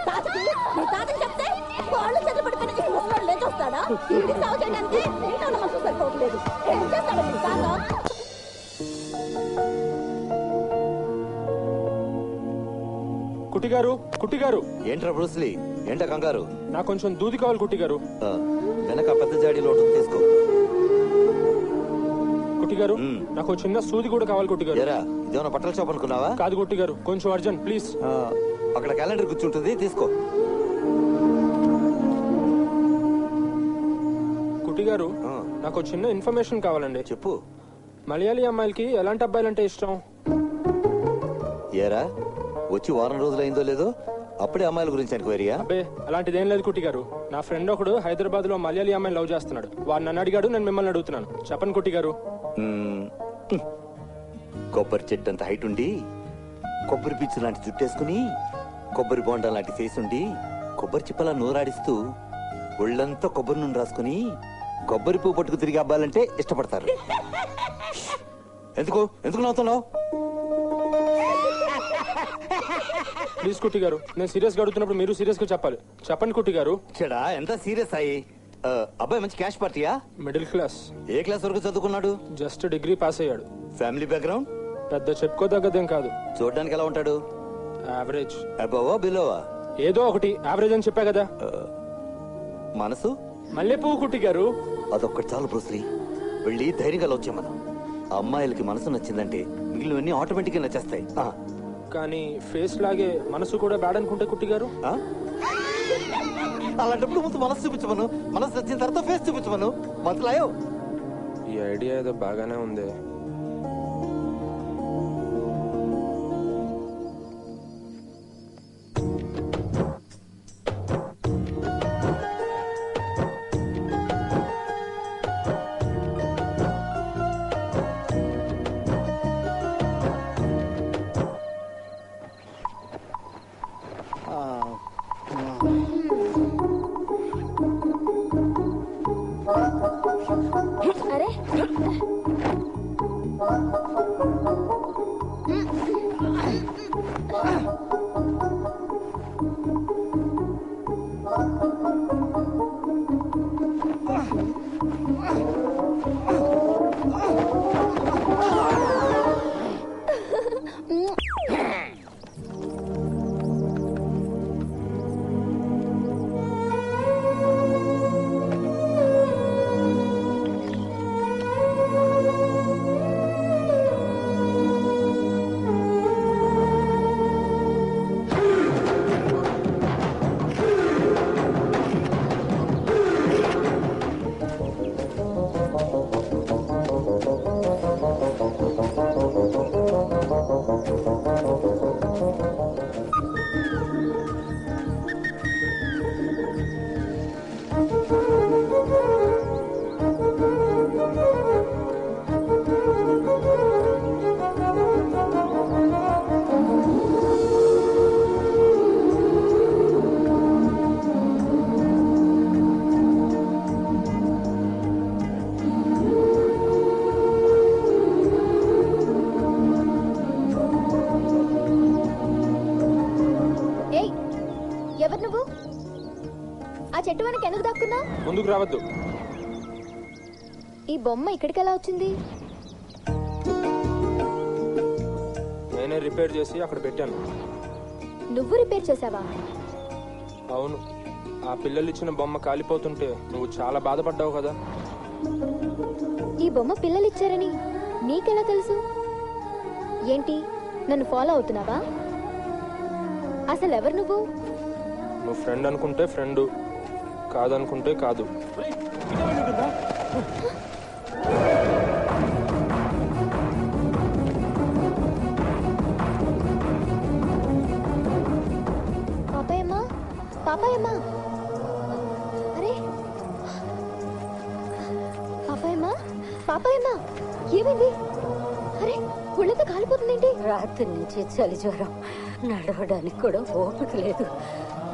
తాతకి చెప్తే వాళ్ళు చెట్లు పడిపోయిన ఈ ముసలోడు లేచొస్తాడా? ఇంటి సాగు చేయడానికి ఇంట్లో ఉన్న మనసు సరిపోవట్లేదు. ఏం చేస్తాడు మీ తాత? కుట్టిగారు, కుట్టిగారు. ఏంట్రా బ్రూస్లీ, ఏంటా కంగారు? నాకు కొంచెం దూది కావాలి కుట్టిగారు. వెనక పెద్ద జాడీలో ఉంటుంది, తీసుకో. కుట్టిగారు, నాకు చిన్న సూది కూడా కావాలి కుట్టిగారు. ఇదేమన్నా బట్టల షాప్ అనుకున్నావా? కాదు కుట్టిగారు, కొంచెం అర్జెంట్ ప్లీజ్. అక్కడ క్యాలెండర్ కూర్చుంటుంది, తీసుకో. కుట్టిగారు, నాకు చిన్న ఇన్ఫర్మేషన్ కావాలండి. చెప్పు. మలయాళీ అమ్మాయిలకి ఎలాంటి అబ్బాయిలంటే ఇష్టం? ఏరా, వచ్చి వారం రోజులైందో లేదో అప్పుడే అమ్మాయిల గురించి ఎంక్వైరీయా? అబ్బే, అలాంటిదేం లేదు కుట్టిగారు. నా ఫ్రెండ్ ఒకడు హైదరాబాద్ లో మలయాళీ అమ్మాయిని లవ్ చేస్తున్నాడు. వాడు నన్ను అడిగాడు, నేను మిమ్మల్ని అడుగుతున్నాను. చెప్పండి కుట్టిగారు. కొబ్బరి చెట్టు అంత హైట్ ఉండి, కొబ్బరి పీచు లాంటి చుట్టేసుకుని, కొబ్బరి బోండా లాంటి ఫేస్ ఉండి, కొబ్బరి చిప్పలా నోరాడిస్తూ, ఒళ్ళంతా కొబ్బరి నూనె రాసుకుని, కొబ్బరి పువ్వు పట్టుకు తిరిగి అబ్బాలంటే ఇష్టపడతారు. ఎందుకు ఎందుకు నవ్వుతున్నావు? ప్లీజ్ కుట్టి గారు, నేను సీరియస్ గా అడుగుతున్నప్పుడు మీరు సీరియస్ గా చెప్పాలి. చెప్పండి కుట్టి గారు. చెడా, ఎంత సీరియస్ అయ్యి? అబ్బాయి మంచి క్యాష్ పార్టీయా? Middle class. ఏ క్లాస్ వరకు చదువుకున్నాడు? జస్ట్ డిగ్రీ పాస్ అయ్యాడు. Family background? పెద్ద చెప్పుకోదగ్గదేం కాదు. చూడడానికి ఎలా ఉంటాడు? యావరేజ్. అబోవా బిలోవా? ఏదో ఒకటి యావరేజ్ అని చెప్పా కదా. మనసు? మల్లెపువ్వు కుట్టి గారు. అదొక్కటి చాలు బ్రూస్లీ. వెళ్ళి ధైర్యంగా వచ్చే మనం. అమ్మాయిలకి మనసు నచ్చిందంటే మిగిలినవన్నీ ఆటోమేటిక్ గా నచ్చేస్తాయి. కానీ ఫేస్ లాగే మనసు కూడా బ్యాడ్ అనుకుంటే కుట్టి గారు. అలాంటప్పుడు ముందు మనసు చూపించమను, మనసు నచ్చిన తర్వాత ఫేస్ చూపించమను. మంత్రాయో, ఈ ఐడియా ఏదో బాగానే ఉంది. అరే ఎవరు నువ్వు? ఆ చెట్టు వెనక ఎందుకు దాక్కున్నావు? ముందుకు రావద్దు. ఈ బొమ్మ ఇక్కడికి ఎలా వచ్చింది? నేనే రిపేర్ చేసి అక్కడ పెట్టాను. నువ్వు రిపేర్ చేసావా? అవును. ఆ పిల్లలు ఇచ్చిన బొమ్మ కాలిపోతుంటే నువ్వు చాలా బాధపడ్డావు కదా. ఈ బొమ్మ పిల్లలు ఇచ్చారని నీకెలా తెలుసు? ఏంటి, నన్ను ఫాలో అవుతున్నావా? అసలు ఎవరు నువ్వు? నువ్వు ఫ్రెండ్ అనుకుంటే ఫ్రెండ్, కాదనుకుంటే కాదు. పాపాయమ్మా, పాపాయమ్మా, అరే పాపాయమ్మా, పాపాయమ్మా, ఏమైంది? అరే ఒళ్ళంతా కాలిపోతుందేంటి? రాత్రి నుంచి చలి జ్వరం, నడవడానికి కూడా ఓపిక లేదు.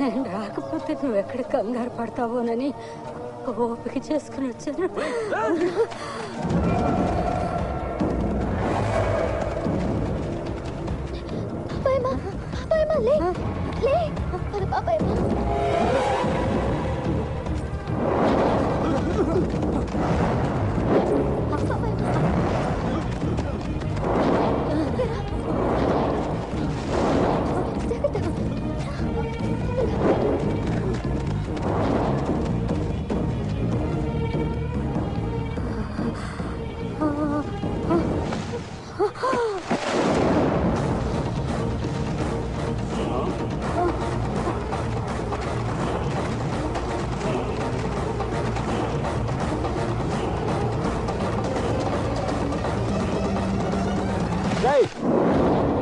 నేను రాకపోతే నువ్వు ఎక్కడ కంగారు పడతావోనని ఓపిక చేసుకుని వచ్చాను. పాపాయమ్మా, పాపాయమ్మా, లే లే, అరే పాపాయమ్మా.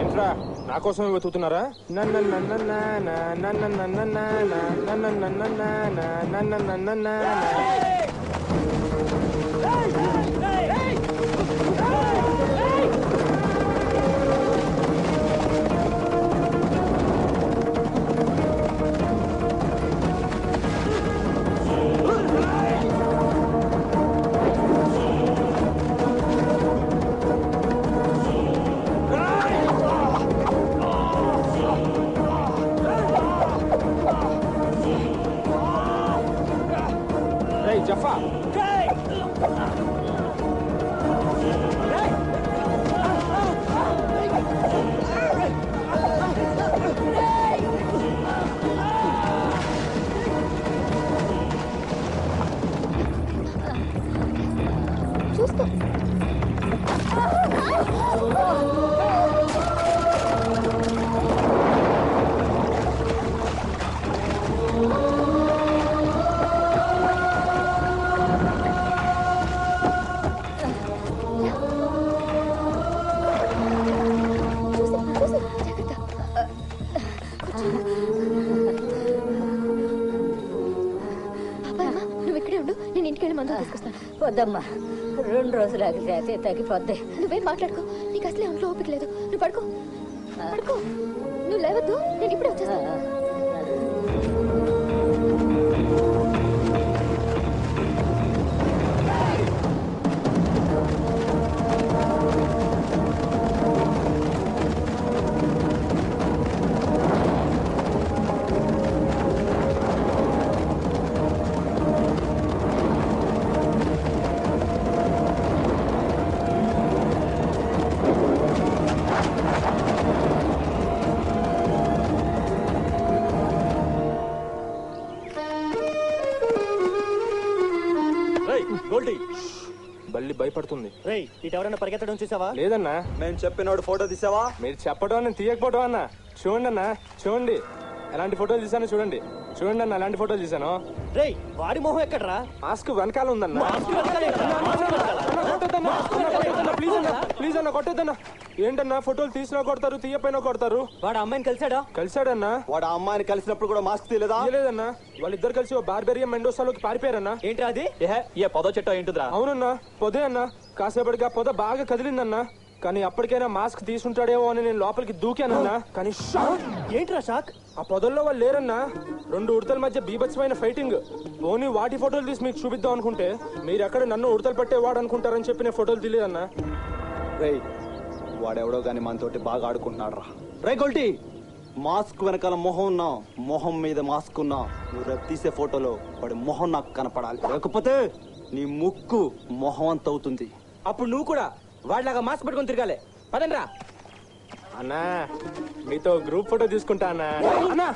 ఏంట్రా నా కోసం వెతుకుతున్నారా? జఫా చూసుకో. వద్దమ్మా, 2 రోజులు ఆగితే అదే తగ్గిపోద్ది. నువ్వేం మాట్లాడుకో, నీకు అసలే ఒంట్లో ఓపిక లేదు. నువ్వు పడుకో, పడుకో. నువ్వు లేవద్దు, నేను ఇప్పుడే వచ్చేస్తాను. బల్లి భయపడుతుంది. ఇటు ఎవరైనా పరిగెత్తడం చూసావా? లేదన్నా. మేము చెప్పినోడు ఫోటో తీసావా? మీరు చెప్పడం అని తీయకపోవడం అన్న. చూడండి అన్న, చూడండి ఎలాంటి ఫోటోలు తీసాను. చూడండి చూడండి అన్న, ఎలాంటి ఫోటోలు తీసాను. రేయ్, వాడి మొహం ఎక్కడరా? మాస్క్ వెనకాల ఉందన్న. ప్లీజ్ అన్న కొట్టేద్దన్నా. ఏంటన్నా ఫోటోలు తీసినా కొడతారు, తీయపోయినా కొడతారు. వాడు అమ్మాయిని కలిసాడా? కలిసాడన్నా. వాడు అమ్మాయిని కలిసినప్పుడు కూడా మాస్క్ తీయలేదా? తీయలేదన్నా. వాళ్ళిద్దరు కలిసి ఓ బార్బేరియా మెండోసాలోకి పారిపోయారన్నా. ఏంటి అది? ఏ పొద చెట్టు ఏంటిదిరా? అవునన్నా, పొదే అన్నా. కాసేపటిగా పొద బాగా కదిలిందన్నా. కానీ అప్పటికైనా మాస్క్ తీసుంటాడేమో అని నేను లోపలికి దూకానన్నా. కానీ ఏంట్రా షాక్? ఆ పొదల్లో వాళ్ళు లేరన్నా. 2 ఉడతల మధ్య బీభత్సమైన ఫైటింగ్. ఓన్లీ వాటి ఫోటోలు తీసి మీకు చూపిద్దాం అనుకుంటే మీరు ఎక్కడ నన్ను ఉడతలు పట్టేవాడు అనుకుంటారని చెప్పి నేను ఫోటోలు తీయలేదన్నా. రేయ్, వాడెవడో గాని మనతోటి బాగా ఆడుకుంటున్నాడు రా. రే గొల్టీ, మాస్క్ వెనకాల మొహం ఉన్నా, మొహం మీద మాస్క్ ఉన్నా, నువ్వు రేపు తీసే ఫోటోలో వాడి మొహం నాకు కనపడాలి. లేకపోతే నీ ముక్కు మొహం అంత అవుతుంది. అప్పుడు నువ్వు కూడా వాడిలాగా మాస్క్ పెట్టుకొని తిరగాలి. పదండ్రా. అన్నా, మీతో గ్రూప్ ఫోటో తీసుకుంటా అన్నా. అన్నా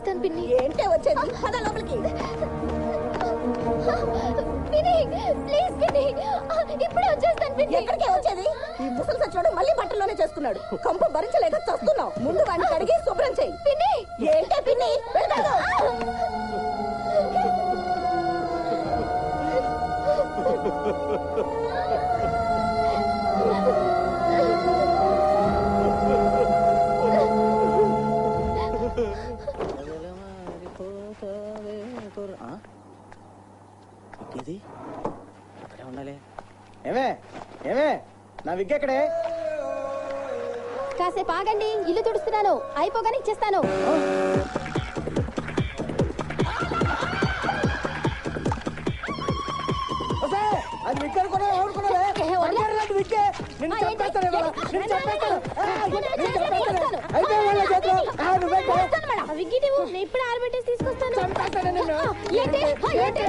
వచ్చేస్తాను పిన్ని. ఏంటే వచ్చేది? పద లోపలికి. పిన్ని ప్లీజ్ పిన్ని, ఇప్పుడే వచ్చేస్తాను పిన్ని. ఎక్కడికే వచ్చేది? ఈ ముసలి సచ్చినోడు మళ్ళీ బట్టల్లోనే చేసుకున్నాడు. కంప భరించలేక చస్తున్నావు. ముందు వాడిని కడిగి శుభ్రం చెయ్యి. పిన్ని ఏంటే పిన్ని? వెళ్తాను. ఇది అక్కడే ఉండాలి. ఏమే ఏమే నా విగ్ ఎక్కడే? కాసేపు ఆగండి, ఇల్లు తుడుస్తున్నాను, అయిపోగానే ఇచ్చేస్తాను. అది విగ్ అనుకున్నావా? అనుకున్నావే విగ్గే. నిన్ను చంపేస్తాను ఇవాళ. నిన్ను చంపేస్తాను. అయిపోయి వాళ్ళ చేతిలో. విగ్గి నేను ఇప్పుడు ఆరబెట్టేసి తీసుకొస్తాను. చంపేస్తాను నిన్ను. ఏంటి ఏంటి?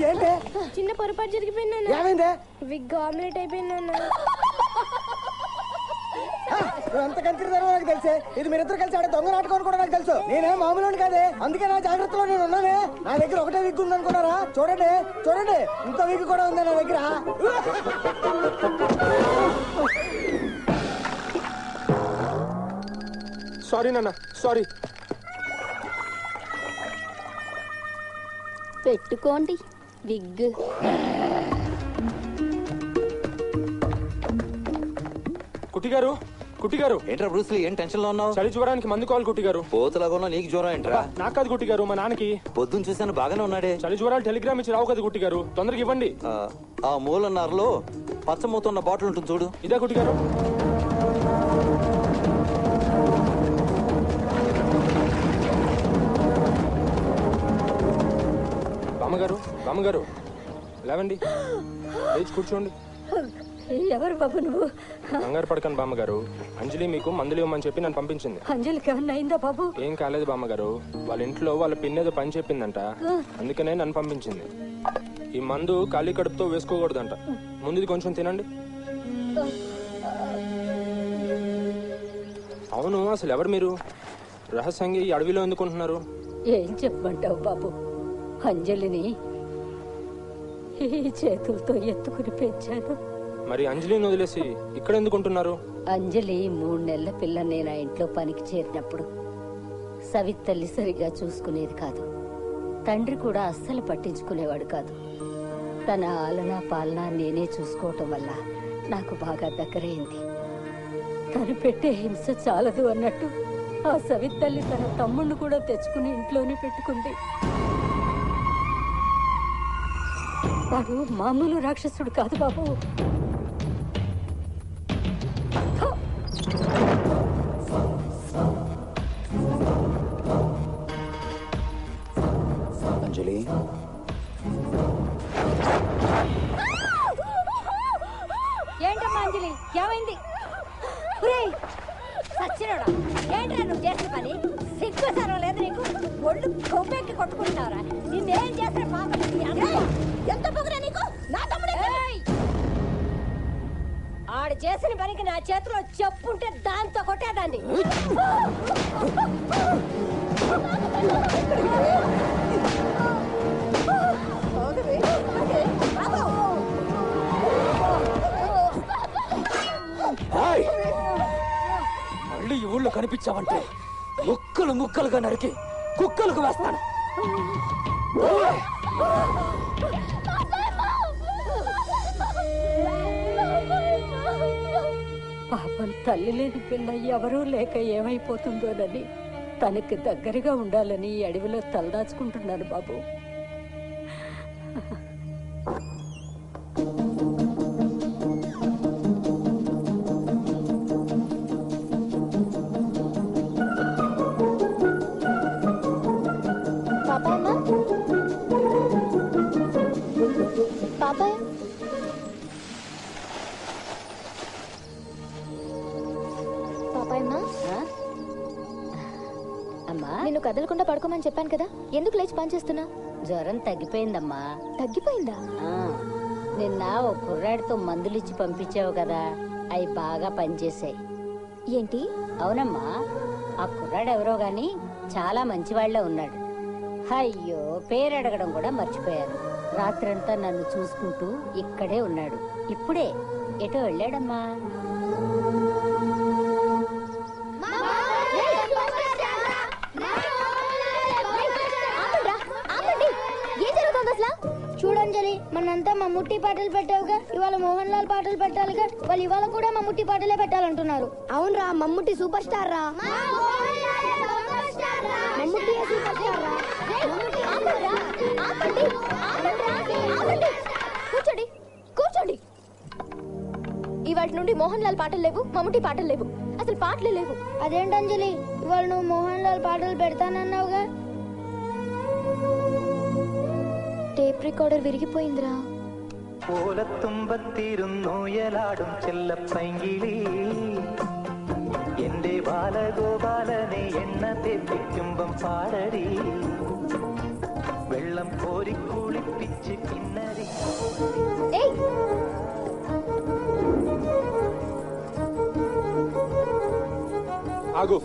ఏంటి? చిన్న పొరపాటు జరిగిపోయింది. ఏమైంది? విగ్ ఆమ్లెట్ అయిపోయిందన్న. ఎంత కనిపిస్తారో నాకు తెలిసే. ఇది మీరిద్దరు కలిసి ఆడే దొంగ నాటకం కూడా నాకు తెలుసు. నేనే మామూలు కాదే, అందుకే నా జాగ్రత్తలో నేను ఉన్నానే. నా దగ్గర ఒకటే విగ్ ఉంది అనుకున్నారా? చూడండి చూడండి, ఇంత విగ్ కూడా ఉంది నా దగ్గర. సారీ నాన్న, సారీ. పెట్టుకోండి విగ్. కుట్టిగారు, కుట్టిగారు. ఏంట్రా బ్రూస్లీ, ఏం టెన్షన్ లో ఉన్నావు? చలి జ్వరానికి మందు కావాలి కుట్టిగారు. పోతులాగా ఉన్నావు, నీకు జ్వరం ఏంట్రా? నాకు కాదు కుట్టిగారు, మా నాన్నకి. పొద్దున్న చూశాను బాగానే ఉన్నాడే. చలి జ్వరాలు టెలిగ్రామ్ ఇచ్చి రావు కదా కుట్టిగారు, తొందరగా ఇవ్వండి. ఆ మూలన్నరలో పచ్చమూతున్న బాటిల్ ఉంటుంది చూడు. ఇదే కుట్టిగారు. బామ్మగారు, బామ్మగారు లేవండి, లేచి కూర్చోండి. ఎవరు బాబు నువ్వు? కంగారు పడకండి బామ్మగారు, అంజలి మీకు మందులు ఇవ్వమని చెప్పి నన్ను పంపించింది. అంజలికి ఏమన్నా అయిందా బాబు? ఏం కాలేదు బామ్మగారు, వాళ్ళ ఇంట్లో వాళ్ళ పిన్నేదో పని చెప్పిందంట, అందుకనే నన్ను పంపించింది. ఈ మందు ఖాళీ కడుపుతో వేసుకోకూడదంట. ముందు ఇది కొంచెం తినండి. అవును, అసలు ఎవరు మీరు? రహస్యంగా ఈ అడవిలో ఎందుకుంటున్నారు? ఏం చెప్పమంటావు బాబు? అంజలిని ఈ చేతులతో ఎత్తుకుని పెంచాను. మరి అంజలిని వదిలేసి ఇక్కడ ఎందుకుంటున్నారు? అంజలి 3 నెలల పిల్ల నేను ఆ ఇంట్లో పనికి చేరినప్పుడు సవితల్లి సరిగా చూసుకునేది కాదు. తండ్రి కూడా అస్సలు పట్టించుకునేవాడు కాదు. తన ఆలనా పాలన నేనే చూసుకోవటం వల్ల నాకు బాగా దగ్గరైంది. తను పెట్టే హింస చాలదు అన్నట్టు ఆ సవితల్లి తన తమ్ముణ్ణి కూడా తెచ్చుకుని ఇంట్లోనే పెట్టుకుంది. వాడు మామూలు రాక్షసుడు కాదు బాబు. అంజలి, ఏంటమ్మా అంజలి, ఏమైంది? సచ్చినోడా, ఏంట్రా నువ్వు చేసిన పని? సిగ్గు సరం లేదు నీకు? ఒళ్ళు కొవ్వెక్కి కొట్టుకుంటున్నారా? నిన్నేం చేసిన పాపం? ఎంత పొగరా నీకు? నా తమ్ముడే ఆడు చేసిన పనికి నా చేతిలో చెప్పుంటే దాంతో కొట్టేదాన్ని. మళ్ళీ ఈ ఊళ్ళో కనిపించావంటే ముక్కలు ముక్కలుగా నరికి కుక్కలకు వేస్తాను. పాపం తల్లి లేని పిల్ల ఎవరూ లేక ఏమైపోతుందోనని తనకి దగ్గరగా ఉండాలని ఈ అడవిలో తలదాచుకుంటున్నాను బాబు. నిన్ను కదలకుండా పడుకోమని చెప్పాను కదా, ఎందుకు లేచి పనిచేస్తున్నా? జ్వరం తగ్గిపోయిందమ్మా. తగ్గిపోయిందా? నిన్న ఓ కుర్రాడితో మందులిచ్చి పంపించావు కదా, అవి బాగా పనిచేశాయి. ఏంటి? అవునమ్మా, ఆ కుర్రాడు ఎవరో గాని చాలా మంచివాళ్లే ఉన్నాడు. అయ్యో, పేరు అడగడం కూడా మర్చిపోయాను. రాత్రంతా నన్ను చూసుకుంటూ ఇక్కడే ఉన్నాడు. ఇప్పుడే ఎటో వెళ్ళాడమ్మా. చూడంజలి, మనంతా మమ్ముట్టి పాటలు పెట్టావుగా, ఇవాళ మోహన్ లాల్ పాటలు పెట్టాలిగా. వాళ్ళు ఇవాళ కూడా మమ్ముట్టి పాటలే పెట్టాలంటున్నారు. అవునరా, మమ్ముట్టి సూపర్ స్టార్ రా. మమ్ముట్టి సూపర్ స్టార్ రా. కూర్చోండి, కూర్చోండి. ఇవాటి నుండి మోహన్ లాల్ పాటలు లేవు, మమ్ముట్టి పాటలు లేవు, అసలు పాటలే లేవు. అదేంటంజలి, ఇవాళ నువ్వు మోహన్ లాల్ పాటలు పెడతానన్నావుగా. Tape recorder വിരിగిപ്പോയിന്ദ്രാ. ഓലത്തുമ്പത്തിരുന്നൂയലാടും ചെല്ലപ്പൈങ്കിളി എന്റെ ബാലഗോപാലനെ എണ്ണ തെറ്റിക്കുമ്പം പാടടി വെള്ളം കോരി കുളിപ്പിച്ച് കിന്നരി. ఆగు.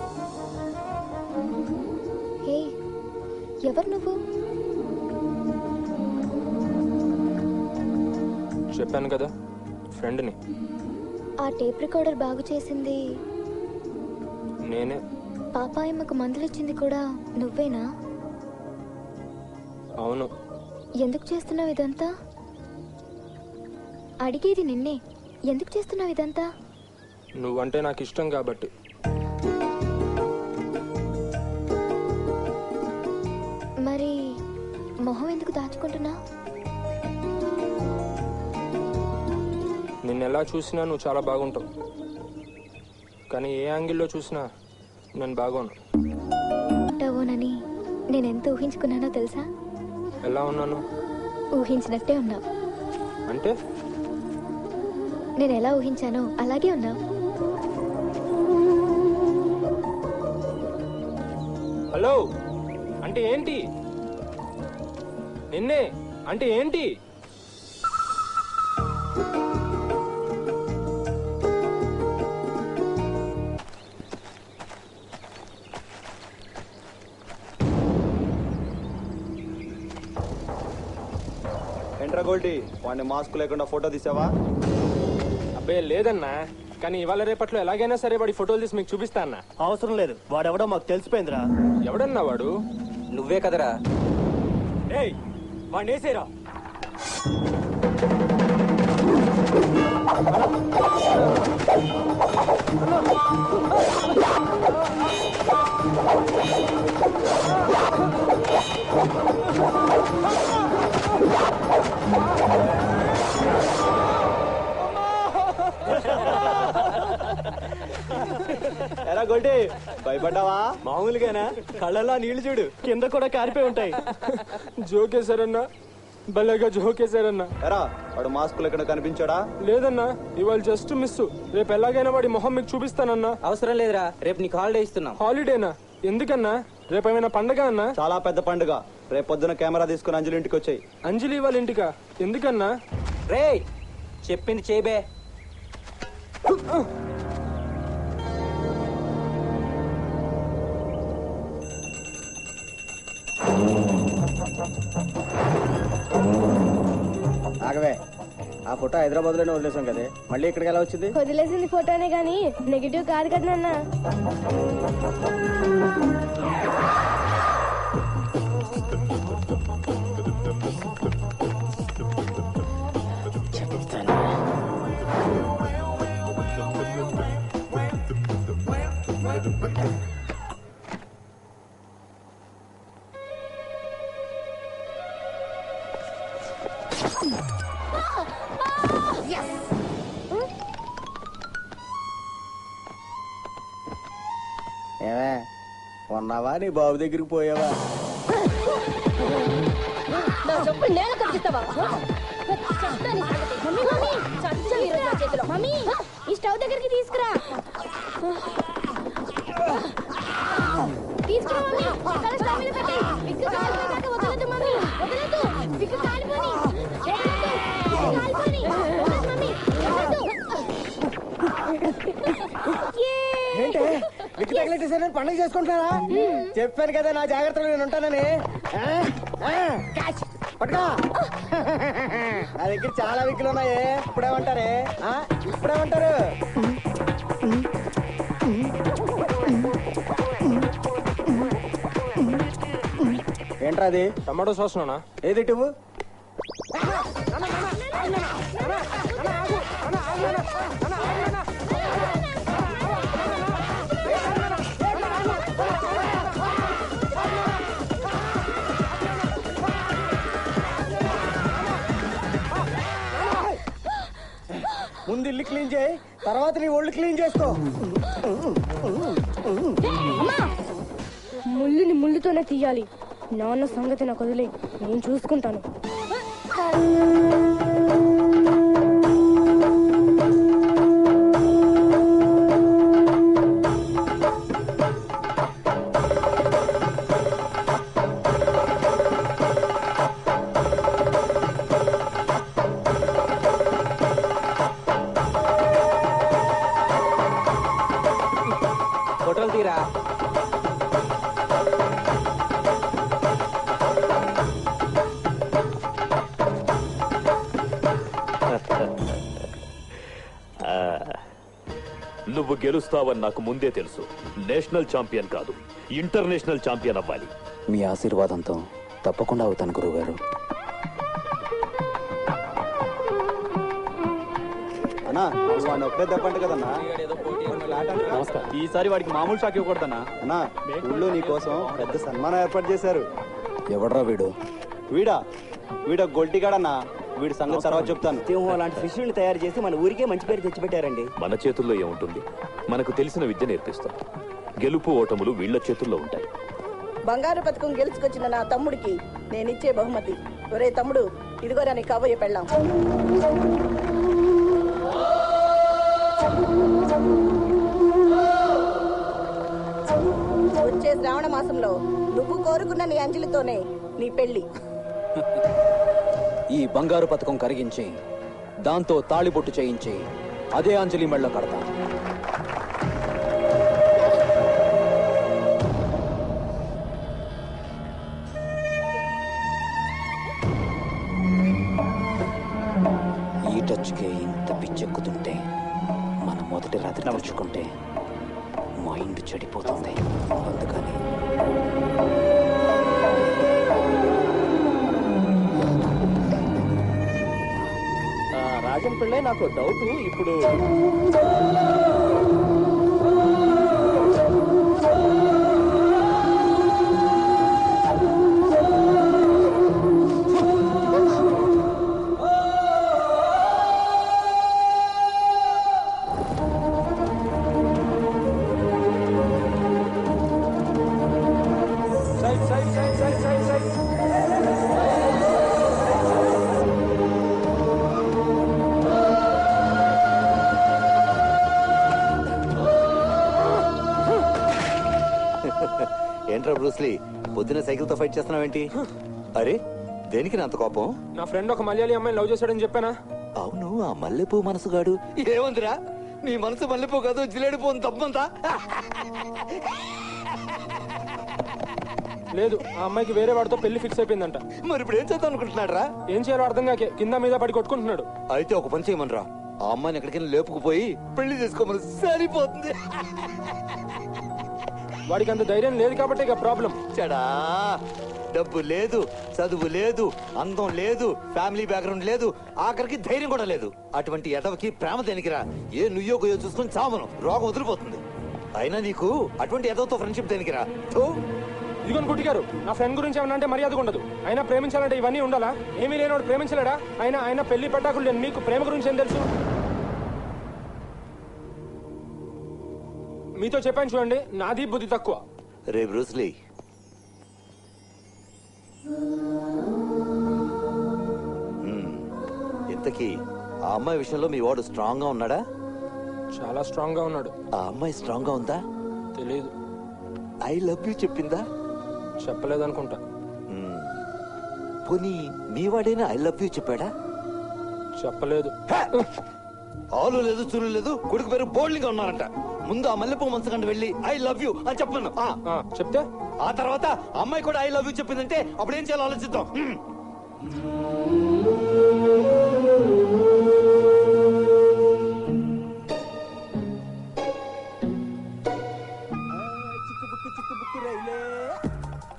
హే, ఎవరు నువ్వు? చెప్పాను కదా, ఫ్రెండ్ని. ఆ టేప్ రికార్డర్ బాగు చేసింది నేనే. పాపాయమ్మకు మందులు ఇచ్చింది కూడా నువ్వేనా? అవును. ఎందుకు చేస్తున్నావు ఇదంతా? అడిగేది నిన్నే, ఎందుకు చేస్తున్నావు ఇదంతా? నువ్వంటే నాకు ఇష్టం కాబట్టి. మరి మొహం ఎందుకు దాచుకుంటున్నా? నిన్నెలా చూసినా నువ్వు చాలా బాగుంటావు, కానీ ఏ యాంగిల్లో చూసినా నేను బాగోను. ఉంటావోనని నేనెంత ఊహించుకున్నానో తెలుసా? ఎలా ఉన్నాను? ఊహించినట్టే ఉన్నావు. అంటే నేను ఎలా ఊహించానో అలాగే ఉన్నావు. హలో అంటే ఏంటి? నిన్నే అంటే ఏంటి? ఏంట్రా గోల్డీ, వాడిని మాస్క్ లేకుండా ఫోటో తీసావా? అబ్బే లేదన్నా, కానీ ఇవాళ రేపట్లో ఎలాగైనా సరే వాడి ఫోటోలు తీసి మీకు చూపిస్తా అన్న. అవసరం లేదు, వాడెవడో మాకు తెలిసిపోయిందిరా. ఎవడన్నా వాడు? నువ్వే కదరా. ఏయ్, వాడిని వేసేరా. ఎరా గోల్డీ, భయపడ్డావా? మామూలుగానా? కళ్ళల్లో నీళ్లు చూడు, కింద కూడా కారిపోయి ఉంటాయి. జోకేశారన్నా, భలేగా జోకేశారన్నా. ఎరా, వాడు మాస్క్ లేకుండా కనిపించాడా? లేదన్నా, ఇవాళ జస్ట్ మిస్. రేపు ఎలాగైనా వాడి మొహం మీకు చూపిస్తానన్నా. అవసరం లేదురా, రేపు నీకు హాలిడే ఇస్తున్నాం. హాలిడేనా? ఎందుకన్నా? రేపు ఏమైనా పండగ అన్నా? చాలా పెద్ద పండుగ. రేపు పొద్దున కెమెరా తీసుకుని అంజలి ఇంటికి వచ్చాయి. అంజలి వాళ్ళ ఇంటికా? ఎందుకన్నా? రే, చెప్పింది చేయబే. ఆగవే, ఆ ఫోటో హైదరాబాద్ లోనే వదిలేసాం కదే, మళ్ళీ ఇక్కడికి ఎలా వచ్చింది? వదిలేసింది ఫోటోనే గానీ నెగిటివ్ కాదు కదా నాన్న. ఏమే ఉన్నావా? నీ బాబు దగ్గరికి పోయావా? నా చెప్పు నేల కట్టిస్తావా? మమ్మీ, ఈ స్టవ్ దగ్గరికి తీసుకురా. తీసుకురా మమ్మీ, తల స్టవ్ మీద పెట్టి. విగ్గు కాలిపోయాక వదలదు మమ్మీ, వదలదు. విగ్గు కాలిపోని, కాలిపోని. వదలదు మమ్మీ, వదలదు. తగిలెట్టేసారు పండుగ చేసుకుంటారా? చెప్పాను కదా నా జాగ్రత్తలో నేను ఉంటానని. పట్టుకో. నా దగ్గర చాలా విక్కులు ఉన్నాయి. ఇప్పుడేమంటారే? ఇప్పుడేమంటారు? ఏంట్రా అది? టమాటో సాస్ నానా. ఏది నువ్వు? ముందు ఇల్లు క్లీన్ చేయి, తర్వాత నీ ఒళ్ళు క్లీన్ చేసుకో. ముళ్ళుని ముళ్ళుతోనే తీయాలి. నాన్న సంగతి నాకు వదిలే, నేను చూసుకుంటాను. ఫోటోలు తీరా. నువ్వు గెలుస్తావని నాకు ముందే తెలుసు. నేషనల్ ఛాంపియన్ కాదు, ఇంటర్నేషనల్ ఛాంపియన్ అవ్వాలి. మీ ఆశీర్వాదంతో తప్పకుండా అవుతాను గురువుగారు. అన్నా వాడిని ఒక్కడే తప్పంట కదన్నా. నమస్కారం. ఈసారి వాడికి మామూలు షాక్ ఇవ్వకూడదన్నా. అన్నా ఊళ్ళో నీ కోసం పెద్ద సన్మానం ఏర్పాటు చేశారు. ఎవడ్రా వీడు? వీడ గొల్టిగాడన్నా. వీడి సంగతి తర్వాత చెప్తాను. సింహం లాంటి శిష్యుల్ని తయారు చేసి మన ఊరికే మంచి పేరు తెచ్చిపెట్టారండి. మన చేతుల్లో ఏముంటుంది? మనకు తెలిసిన విద్య నేర్పిస్తాం. గెలుపు ఓటములు వీళ్ళ చేతుల్లో ఉంటాయి. బంగారు పథకం గెలుచుకొచ్చిన నా తమ్ముడికి నేనిచ్చే బహుమతి. ఒరే తమ్ముడు, ఇదిగోరా నీ కాబోయే పెళ్ళాం. వచ్చే శ్రావణ మాసంలో నువ్వు కోరుకున్న నీ అంజలితోనే నీ పెళ్లి. ఈ బంగారు పథకం కరిగించి దాంతో తాళిబొట్టు చేయించి అదే అంజలి మెళ్ళ కడతా. ఈ టచ్కే ఇంత పిచ్చెక్కుతుంటే మన మొదటి రాత్రి తలుచుకుంటే మైండ్ చెడిపోతుంది. అందుకని రాజన్ పిళ్ళే నాకు డౌట్. ఇప్పుడు ఏంట్రా బ్రూస్లీ, పొద్దున సైకిల్ తో ఫైట్ చేస్తున్నావేంటి? అరే దేనికి అంత కోపం? నా ఫ్రెండ్ ఒక మలయాళీ అమ్మాయిని లవ్ చేశాడని చెప్పానా? అవును, ఆ మల్లెపూ మనసుగాడు ఏమందిరా? నీ మనసు మల్లెపూ కాదు, జిలేడిపోను తప్పంతా. లేదు, ఆ అమ్మాయికి వేరే వాడితో పెళ్లి ఫిక్స్ అయిపోయిందంట. మరి ఇప్పుడు ఏం చేద్దాం అనుకుంటున్నాడు రా? ఏం చేయాలో అర్థం కాకే కింద మీద పడి కొట్టుకుంటున్నాడు. అయితే ఒక పని చేయమనరా, ఆ అమ్మాయిని ఎక్కడికైనా లేపుకుపోయి పెళ్లి చేసుకోమని. సరిపోతుంది. వాడికి అంత ధైర్యం లేదు కాబట్టి ఇక ప్రాబ్లం. చెడా, డబ్బు లేదు, చదువు లేదు, అందం లేదు, ఫ్యామిలీ బ్యాక్గ్రౌండ్ లేదు, ఆఖరికి ధైర్యం కూడా లేదు. అటువంటి ఎదవకి ప్రేమ దేనికిరా? ఏ నుయ్యో గొయ్యో చూసుకుని చావను, రోగం వదిలిపోతుంది. అయినా నీకు అటువంటి ఎదవతో ఫ్రెండ్షిప్ దేనికిరా? ఇదిగోని గుట్టి గారు, నా ఫ్రెండ్ గురించి ఏమన్నా అంటే మర్యాద ఉండదు. అయినా ప్రేమించాలంటే ఇవన్నీ ఉండాలా? ఏమీ లేనివాడు ప్రేమించలేడా? ఆయన పెళ్లి పట్టాకులు లేని మీకు ప్రేమ గురించి ఏం తెలుసు? మీతో చెప్పాను చూడండి, నాది బుద్ధి తక్కువ. రే బ్రూస్లీ, ఇంతకీ ఆ అమ్మాయి విషయంలో మీ వాడు స్ట్రాంగ్ గా ఉన్నాడా? చాలా స్ట్రాంగ్ గా ఉన్నాడు. ఆ అమ్మాయి స్ట్రాంగ్ గా ఉందా? తెలియదు. ఐ లవ్ యూ చెప్పిందా? చెప్పలేదనుకుంటా. పోనీ మీ వాడైనా ఐ లవ్ యూ చెప్పాడా? చెప్పలేదు. ఆలు లేదు, చురు లేదు, కొడుకు పేరు బోల్డ్గా ఉన్నారంట. ముందు ఆ మల్లెపూ మనసుకంటే వెళ్ళి ఐ లవ్ యూ అని చెప్పను. చెప్తే ఆ తర్వాత అమ్మాయి కూడా ఐ లవ్ యూ చెప్పిందంటే అప్పుడు ఏం చేయాలో ఆలోచిద్దాం.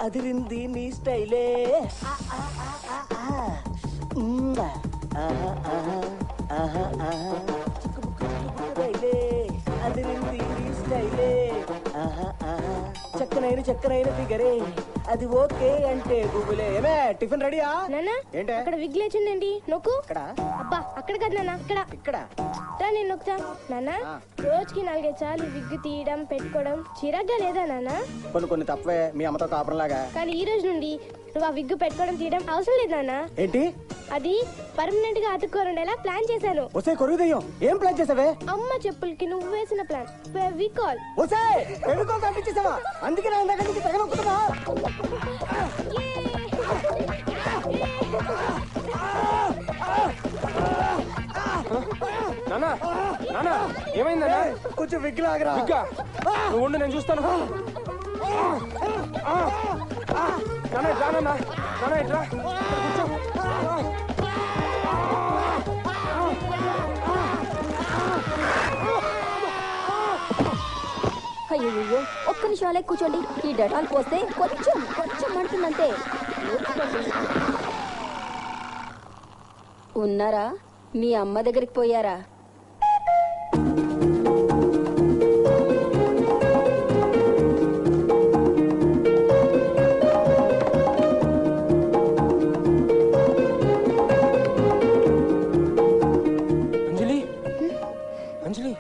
అదిరింది నీ స్టైలే అదిరింది నీ స్టైలే చక్కనైన ఫిగరే అది ఓకే అంటే గూగులే. ఏమే టిఫిన్ రెడీయా? నానా ఏంటే అక్కడ విగ్ లేచిందండి నొక్కు. ఇక్కడ అబ్బా అక్కడ కదా నాన్న ఇక్కడ ఇక్కడ నేను నొక్కుతా. నానా రోజుకి 4-5 సార్లు విగ్ తీయడం పెట్టుకోవడం చిరాగ్గా లేదా నానా? కొన్ని తప్పవే మీ అమ్మతో కాపురంలాగా. కానీ ఈ రోజు నుండి నువ్వు ఆ విగ్ పెట్టుకోవడం తీయడం అవసరం లేదు నానా. ఏంటి అది పర్మనెంట్ గా అతుక్కోరుండేలా ప్లాన్ చేశాను. ఒసే కొరుదయ్యం ఏం ప్లాన్ చేసావే? అమ్మ చెప్పులకి నువ్వు వేసిన ప్లాన్ ఫెవికాల్. ఒసే ఫెవికాల్ తప్పించేసావా? అందుకే నా ఇందాక నుంచి తెగ నొక్కుతున్నా. నానా నానా ఏమైందన్నా? కొంచెం విగ్గు లాగరా. విగ్గా నువ్వు ఉండు, నేను చూస్తాను. నానా ఇట్రా, నానా ఇట్రా. అయ్యో ఒక్క నిమిషం అలా కూర్చోండి. ఈ డటాల్ పోస్తే కొంచెం అంటుందంతే. ఉన్నారా? మీ అమ్మ దగ్గరికి పోయారా? అంజలి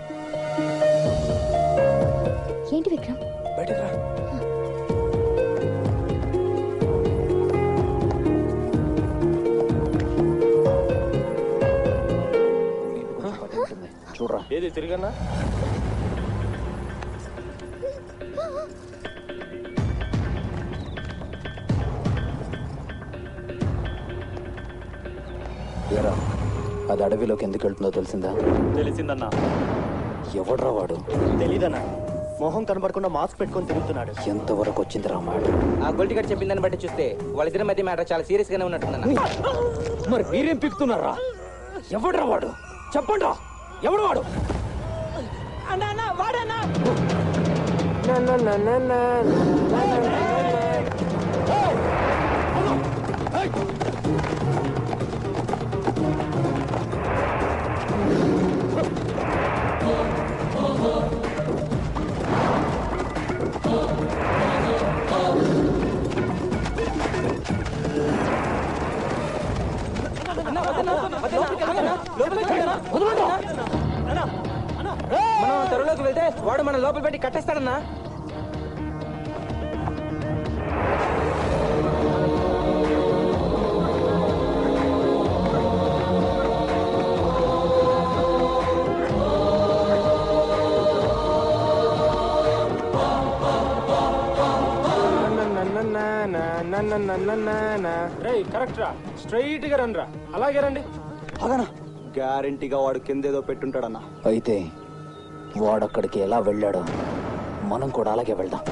ఏంటి విక్రమ్? బయటకు రా. చూడరా. ఏది తిరిగన్నా? ఏరా అది అడవిలోకి ఎందుకు వెళ్తుందో తెలిసిందా? తెలిసిందన్నా. ఎవడ్రా వాడు? తెలీదన్నా. మొహం కనబడకుండా మాస్క్ పెట్టుకొని తిరుగుతున్నాడు. ఎంతవరకు వచ్చిందిరా మాట? ఆ గొల్టి గడి చెప్పిన దాన్ని బట్టి చూస్తే వాళ్ళిద్దరి మధ్య మ్యాటర్ చాలా సీరియస్ గానే ఉన్నట్టుందన్న. మరి మీరేం పిక్తున్నారా? ఎవడ్రా వాడు? చెప్పండి రా, ఎవడు వాడు? వాడన్నా మనం త్వరలోకి వెళ్తే వాడు మన లోపల పెట్టి కట్టేస్తాడన్నా. రేయ్ కరెక్ట్ రా, స్ట్రైట్ గా రండి రా. అలాగే రండి. గ్యారంటీగా వాడు కిందేదో పెట్టుంటాడన్నా. అయితే వాడక్కడికి ఎలా వెళ్ళాడో మనం కూడా అలాగే వెళ్దాం.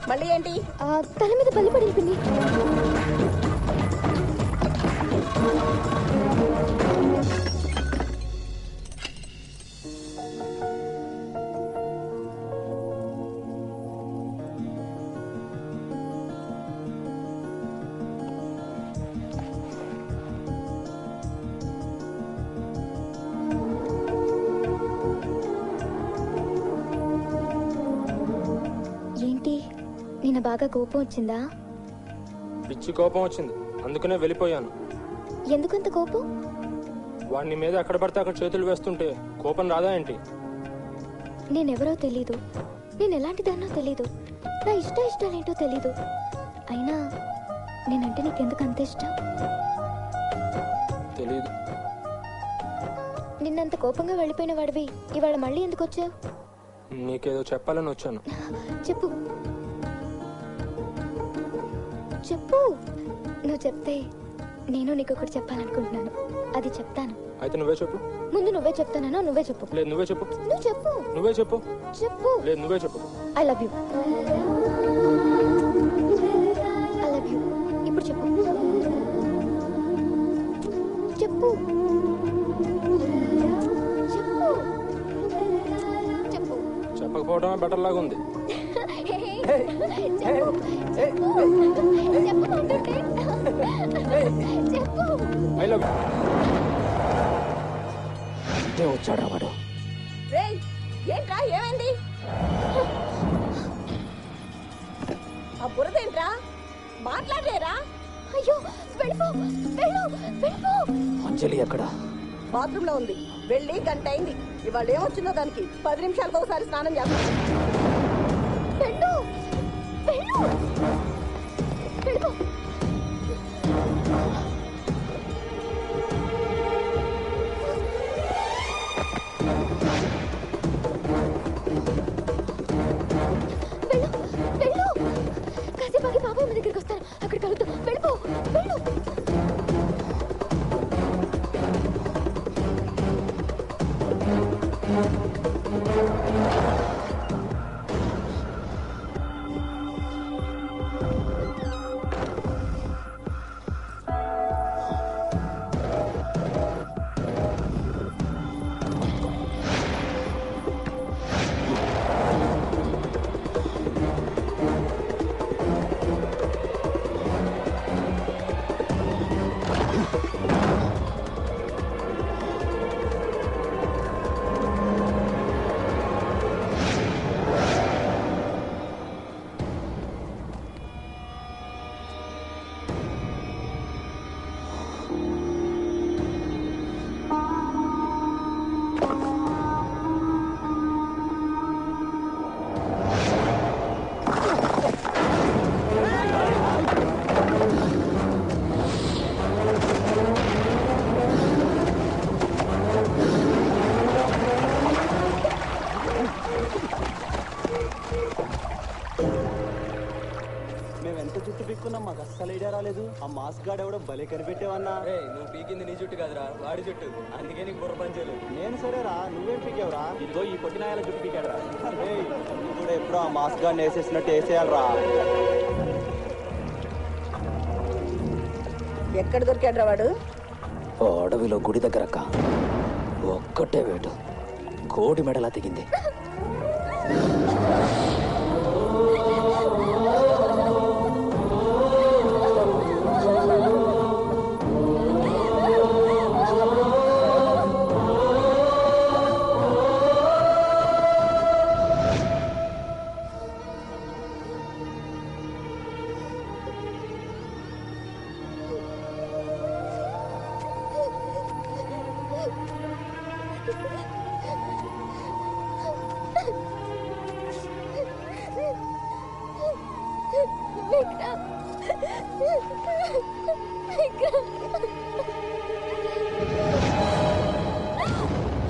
మళ్ళీ ఏంటి? తల మీద బల్లి పడింది పిన్ని. నిన్న బాగా కోపం వచ్చిందా? పిచ్చి కోపం వచ్చింది, అందుకనే వెళ్ళిపోయాను. ఎందుకంత కోపం? వాడిని మీద ఎక్కడ పడితే అక్కడ చేతులు వేస్తుంటే కోపం రాదా ఏంటి? నేనెవరో తెలీదు, నేను ఎలాంటి దాన్నో తెలీదు, నా ఇష్టాలేంటో తెలీదు. అయినా నేనంటే నీకెందుకు అంత ఇష్టం? తెలీదు. నిన్నంత కోపంగా వెళ్ళిపోయిన వాడివి ఇవాళ మళ్ళీ ఎందుకు వచ్చావు? నీకేదో చెప్పాలని వచ్చాను. చెప్పు చెప్పు. నువ్వు చెప్తే నేను నీకు ఒకటి చెప్పాలనుకుంటున్నాను, అది చెప్తాను. అయితే నువ్వే చెప్పు. ముందు నువ్వే చెప్తానో నువ్వే చెప్పు. లేదు నువ్వే చెప్పు. నువ్వు చెప్పు. నువ్వే చెప్పు. చెప్పు. లేదు నువ్వే చెప్పు. I love you. I love you. ఇప్పుడు చెప్పు. చెప్పు చెప్పు చెప్పు. చెప్పకపోవడమే బెటర్ లాగా ఉంది. వచ్చాడా వాడు? ఏంట్రా ఏమైంది? ఆ బురదేంట్రా? మాట్లాడలేరా? అయ్యో వెళ్ళిపో వెళ్ళు వెళ్ళిపో. అంజలి ఎక్కడ? బాత్రూమ్ లో ఉంది, వెళ్ళి గంట అయింది. ఇవాళ ఏమొచ్చిందో దానికి 10 నిమిషాలకు ఒకసారి స్నానం చేస్తాను. వెళ్ళు వెళ్ళు వెళ్ళిపో. కాసేపు ఆగి బాబాయ్ మీ దగ్గరికి వస్తాను, అక్కడ కలుద్దాం. వెళ్ళిపో వెళ్ళు. మాకు అస్సలు ఐడియా రాలేదు. ఆ మాస్క్ గార్డ్ ఎవడో భలే కనిపెట్టేవన్నా. నువ్వు పీకింది నీ జుట్టు కాదురా, వాడి జుట్టు, అందుకే నీకు బుర్ర పనిచేయలేదు. నేను సరేరా, నువ్వేం పీకేవరా? ఇదిగో ఈ పొట్టినాయాల జుట్టు పీకాడరా. నువ్వు కూడా ఎప్పుడో ఆ మాస్క్ గార్డ్ వేసేసినట్టు వేసేయాలరా. ఎక్కడ దొరికాడ్రా వాడు? ఓ అడవిలో గుడి దగ్గరక్క. ఒక్కటే వేటు కోడి మెడలా తెగింది.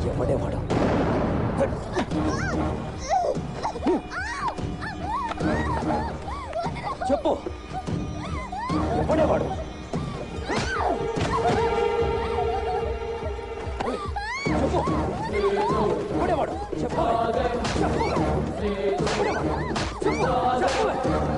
ఎవడేవాడు? చెప్పు, ఎవడేవాడు? చెప్పు, ఎవడేవాడు? చెప్పు, చెప్పు, ఎవడేవాడు? చెప్పు, చెప్పు.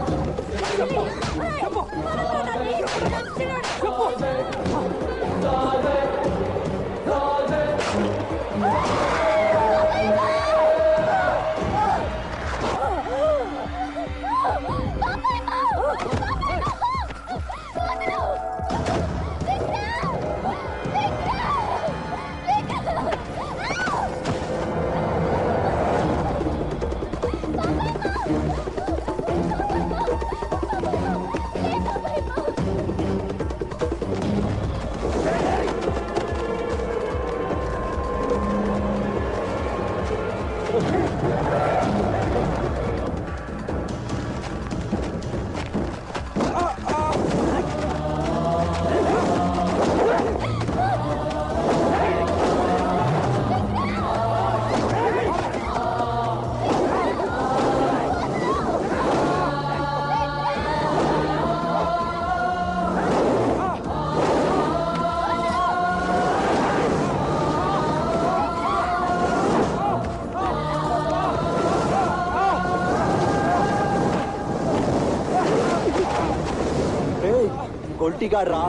కుట్టిగాడు రా.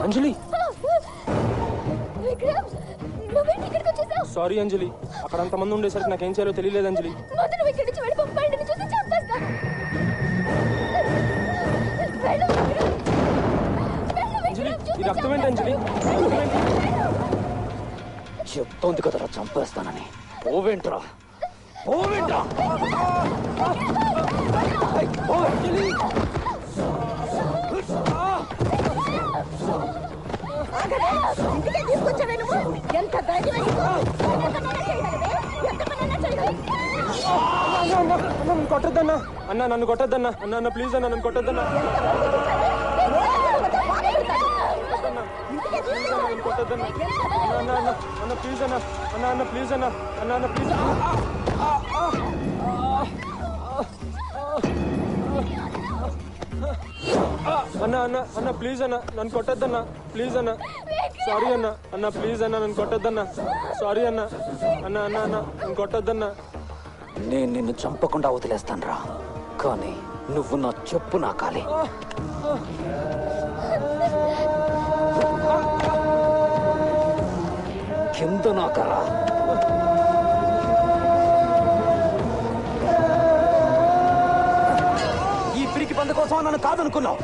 అంజలి సారీ అంజలి, అక్కడ అంతమంది ఉండేసరికి నాకేం చేయాలో తెలియలేదు అంజలి. అంజలి ఈ రక్తం ఏంటి అంజలి? చెప్తోంది కదరా చంపేస్తానని. పోవేంట్రా పోవేంట్రా? ఎంత ధైర్యం నన్ను కొట్టద్దన్నా అన్న, నన్ను కొట్టద్దన్నా అన్న, అన్న ప్లీజ్ అన్న, నన్ను కొట్టద్దన్నా. కొట్టద్దన్నా అన్న, అన్న అన్న ప్లీజ్ అన్న, అన్న అన్న ప్లీజ్ అన్న, అన్న అన్న ప్లీజ్ అన్న, అన్న అన్న ప్లీజ్ అన్న, నన్ను కొట్టద్దన్నా ప్లీజ్ అన్న. సారీ అన్న, అన్న ప్లీజ్ అన్న, నన్ను కొట్టద్దన్నా. సారీ అన్న, అన్న అన్న అన్న నన్ను కొట్టద్దన్నా. నేను నిన్ను చంపకుండా వదిలేస్తానురా, కానీ నువ్వు నా చెప్పు నాకాలి. కింద నాకరా. ఈ పిరికి బంధు కోసం నన్ను కాదనుకున్నావు,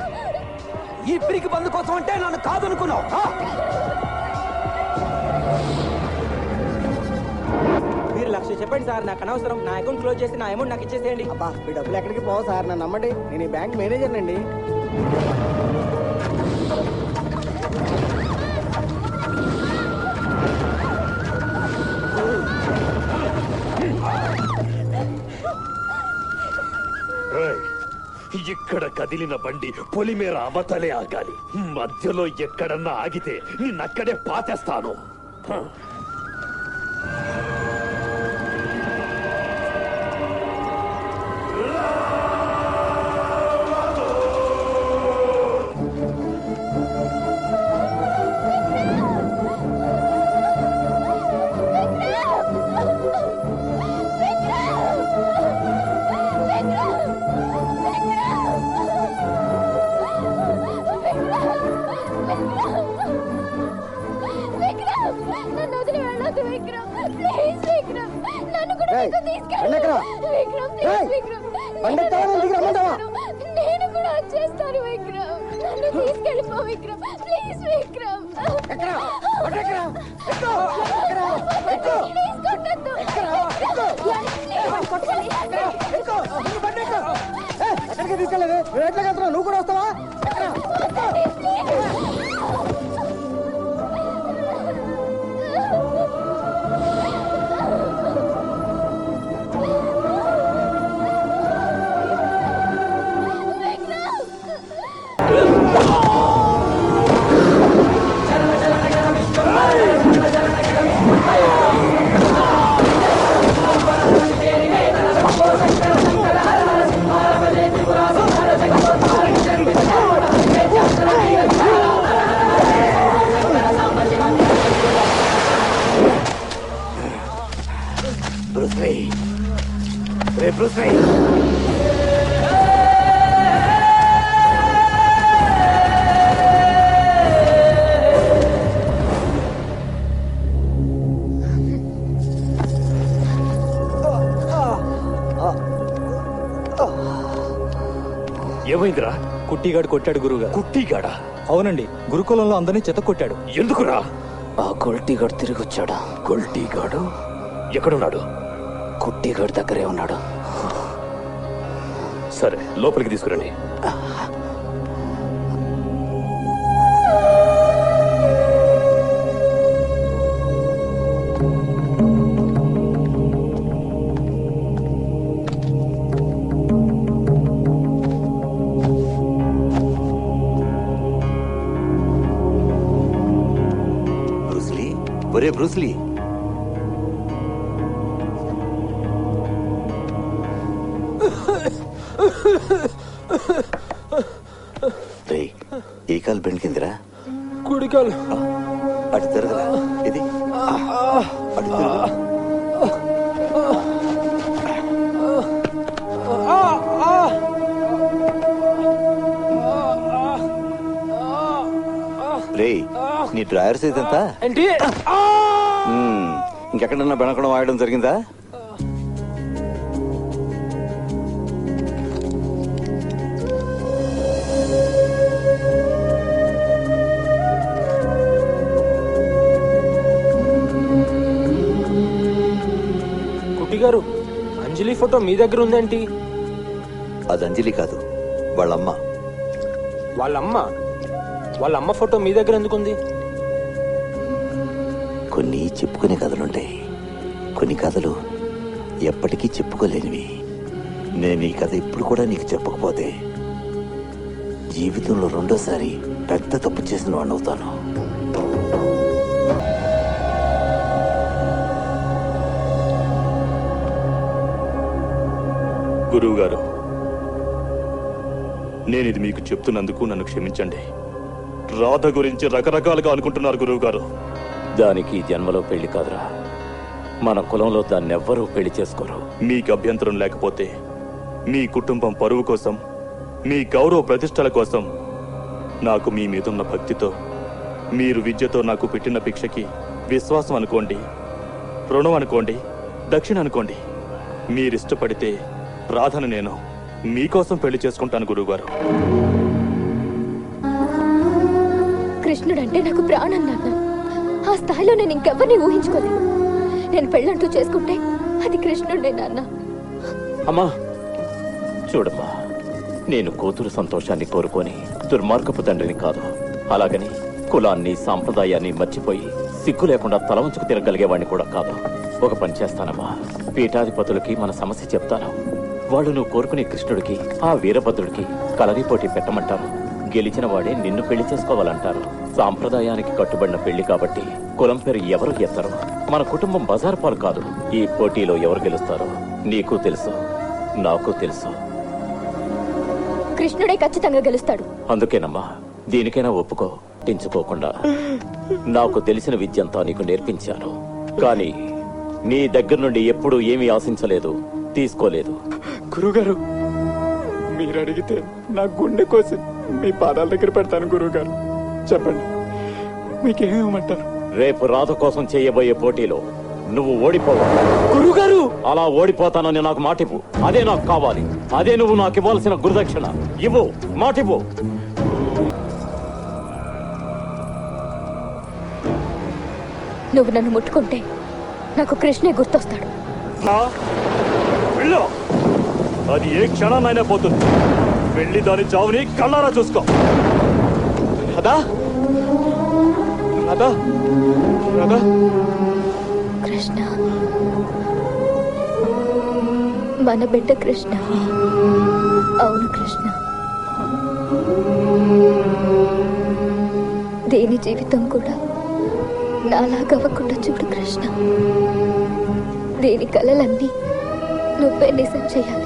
ఈ పిరికి బంధు కోసం అంటే నన్ను కాదనుకున్నావు. మీరు 1,00,000 చెప్పండి సార్, నాకు అనవసరం. నా అకౌంట్ క్లోజ్ చేసి నా అమౌంట్ నాకు ఇచ్చేసేయండి. అబ్బా మీ డబ్బులు ఎక్కడికి పోవు సార్, నన్ను నమ్మండి. నేను ఈ బ్యాంక్ మేనేజర్ అండి. ఇక్కడ కదిలిన బండి పొలిమేర అవతలే ఆగాలి. మధ్యలో ఎక్కడన్నా ఆగితే నిన్నక్కడే పాతేస్తాను. నేను కూడా వచ్చేస్తాను విక్రమ్, నన్ను తీసుకెళ్ళిపో విక్రమ్, ప్లీజ్ విక్రమ్. ఎక్కడికి తీసుకెళ్ళలేదు, నువ్వు ఎట్లా వెళ్తున్నావు? నువ్వు కూడా వస్తావా? ఏమైందిరా? కుట్టిగాడు కొట్టాడు గురువుగారు. కుట్టిగాడా? అవునండి, గురుకులంలో అందరినీ చెత్త కొట్టాడు. ఎందుకురా? ఆ గొల్టీగాడు తిరిగి వచ్చాడా? గొల్టీగాడు ఎక్కడున్నాడు? కుట్టిగాడి దగ్గరే ఉన్నాడు. సరే, లోపలికి తీసుకురండి. బ్రూస్లీ. రేయ్, ఏ కాలు బెండ్కిందిరా? కుడికాలు. అటు తిరగరా. ఇది అటు తిరుగు. రేయ్, నీ డ్రైవర్ సైజ్ ఎంత? ఏంటి? ఇంకెక్కడన్నా బెనకడం వాడడం జరిగిందా? కుట్టి గారు, అంజలి ఫోటో మీ దగ్గర ఉందేంటి? అది అంజలి కాదు, వాళ్ళమ్మ. వాళ్ళమ్మ ఫోటో మీ దగ్గర ఎందుకుంది? కొన్ని చెప్పుకునే కథలుంటాయి, కొన్ని కథలు ఎప్పటికీ చెప్పుకోలేనివి. నేను ఈ కథ ఇప్పుడు కూడా నీకు చెప్పకపోతే జీవితంలో రెండోసారి పెద్ద తప్పు చేసిన వాడిని అవుతాను. గురువు గారు, నేను ఇది మీకు చెప్తున్నందుకు నన్ను క్షమించండి. రాధ గురించి రకరకాలుగా అనుకుంటున్నారు గురువు గారు. దానికి జన్మలో పెళ్లి కాదురా, మన కులంలో దాన్ని ఎవ్వరూ పెళ్లి చేసుకోరు. మీకు అభ్యంతరం లేకపోతే మీ కుటుంబం పరువు కోసం, మీ గౌరవ ప్రతిష్టల కోసం, నాకు మీ మీదున్న భక్తితో, మీరు విద్యతో నాకు పెట్టిన భిక్షకి విశ్వాసం అనుకోండి, రుణం అనుకోండి, దక్షిణ అనుకోండి, మీరిష్టపడితే రాధను నేను మీకోసం పెళ్లి చేసుకుంటాను గురువుగారు. కృష్ణుడంటే నాకు ప్రాణం నాన్న. ఆ స్థాయిలో నేను ఇంకెవరిని ఊహించుకోలేను. నేను పెళ్ళంటూ చేసుకుంటే అది కృష్ణుడే నాన్న. అమ్మా చూడమ్మా, నేను కూతురు సంతోషాన్ని కోరుకొని దుర్మార్గపు తండ్రిని కాదు. అలాగని కులాన్ని సాంప్రదాయాన్ని మర్చిపోయి సిగ్గు లేకుండా తల ఉంచుకు తిరగలిగేవాడిని కూడా కాదు. ఒక పని చేస్తానమ్మా, పీఠాధిపతులకి మన సమస్య చెప్తాను. వాళ్ళు నువ్వు కోరుకునే కృష్ణుడికి ఆ వీరభద్రుడికి కలరీ పోటీ పెట్టమంటారు. గెలిచిన వాడే నిన్ను పెళ్లి చేసుకోవాలంటారు. సాంప్రదాయానికి కట్టుబడిన పెళ్లి కాబట్టి కులం పేరు ఎవరు ఎత్తరు. మన కుటుంబం బజార్ పాలు కాదు. ఈ పోటీలో ఎవరు గెలుస్తారో నీకు తెలుసు, నాకు తెలుసు. కృష్ణుడే ఖచ్చితంగా గెలుస్తాడు. అందుకేనమ్మా, దీనికైనా ఒప్పుకో. ఎంచుకోకుండా నాకు తెలిసిన విద్యంతా నీకు నేర్పించాను. కానీ నీ దగ్గర నుండి ఎప్పుడూ ఏమీ ఆశించలేదు, తీసుకోలేదు. గురుగారు, మీరు అడిగితే నా గుండె కోసి మీ పాదాల దగ్గర పెడతాను గురుగారు. చెప్పండి, మీకేమంటారు? రేపు రాధ కోసం చేయబోయే పోటీలో నువ్వు ఓడిపోవాలి గురుగారు. అలా ఓడిపోతానని నాకు మాటివ్వు. అదే నాకు కావాలి. అదే నువ్వు నాకు ఇవ్వాల్సిన గురుదక్షిణ. ఇవ్వు, మాటివ్వు. నువ్వు నన్ను ముట్టుకుంటే నాకు కృష్ణే గుర్తొస్తాడు. అది ఏ క్షణాన్నైనా పోతుంది. వెళ్ళి దాని చావుని కళ్ళారా చూసుకో. రాధా, రాధా, రాధా. కృష్ణ, మన బిడ్డ కృష్ణ. అవును కృష్ణ. దేని జీవితం కూడా నాలాగవ్వకుండా చూడు కృష్ణ. దేని కలలన్నీ నువ్వే నిజం చేయాలి.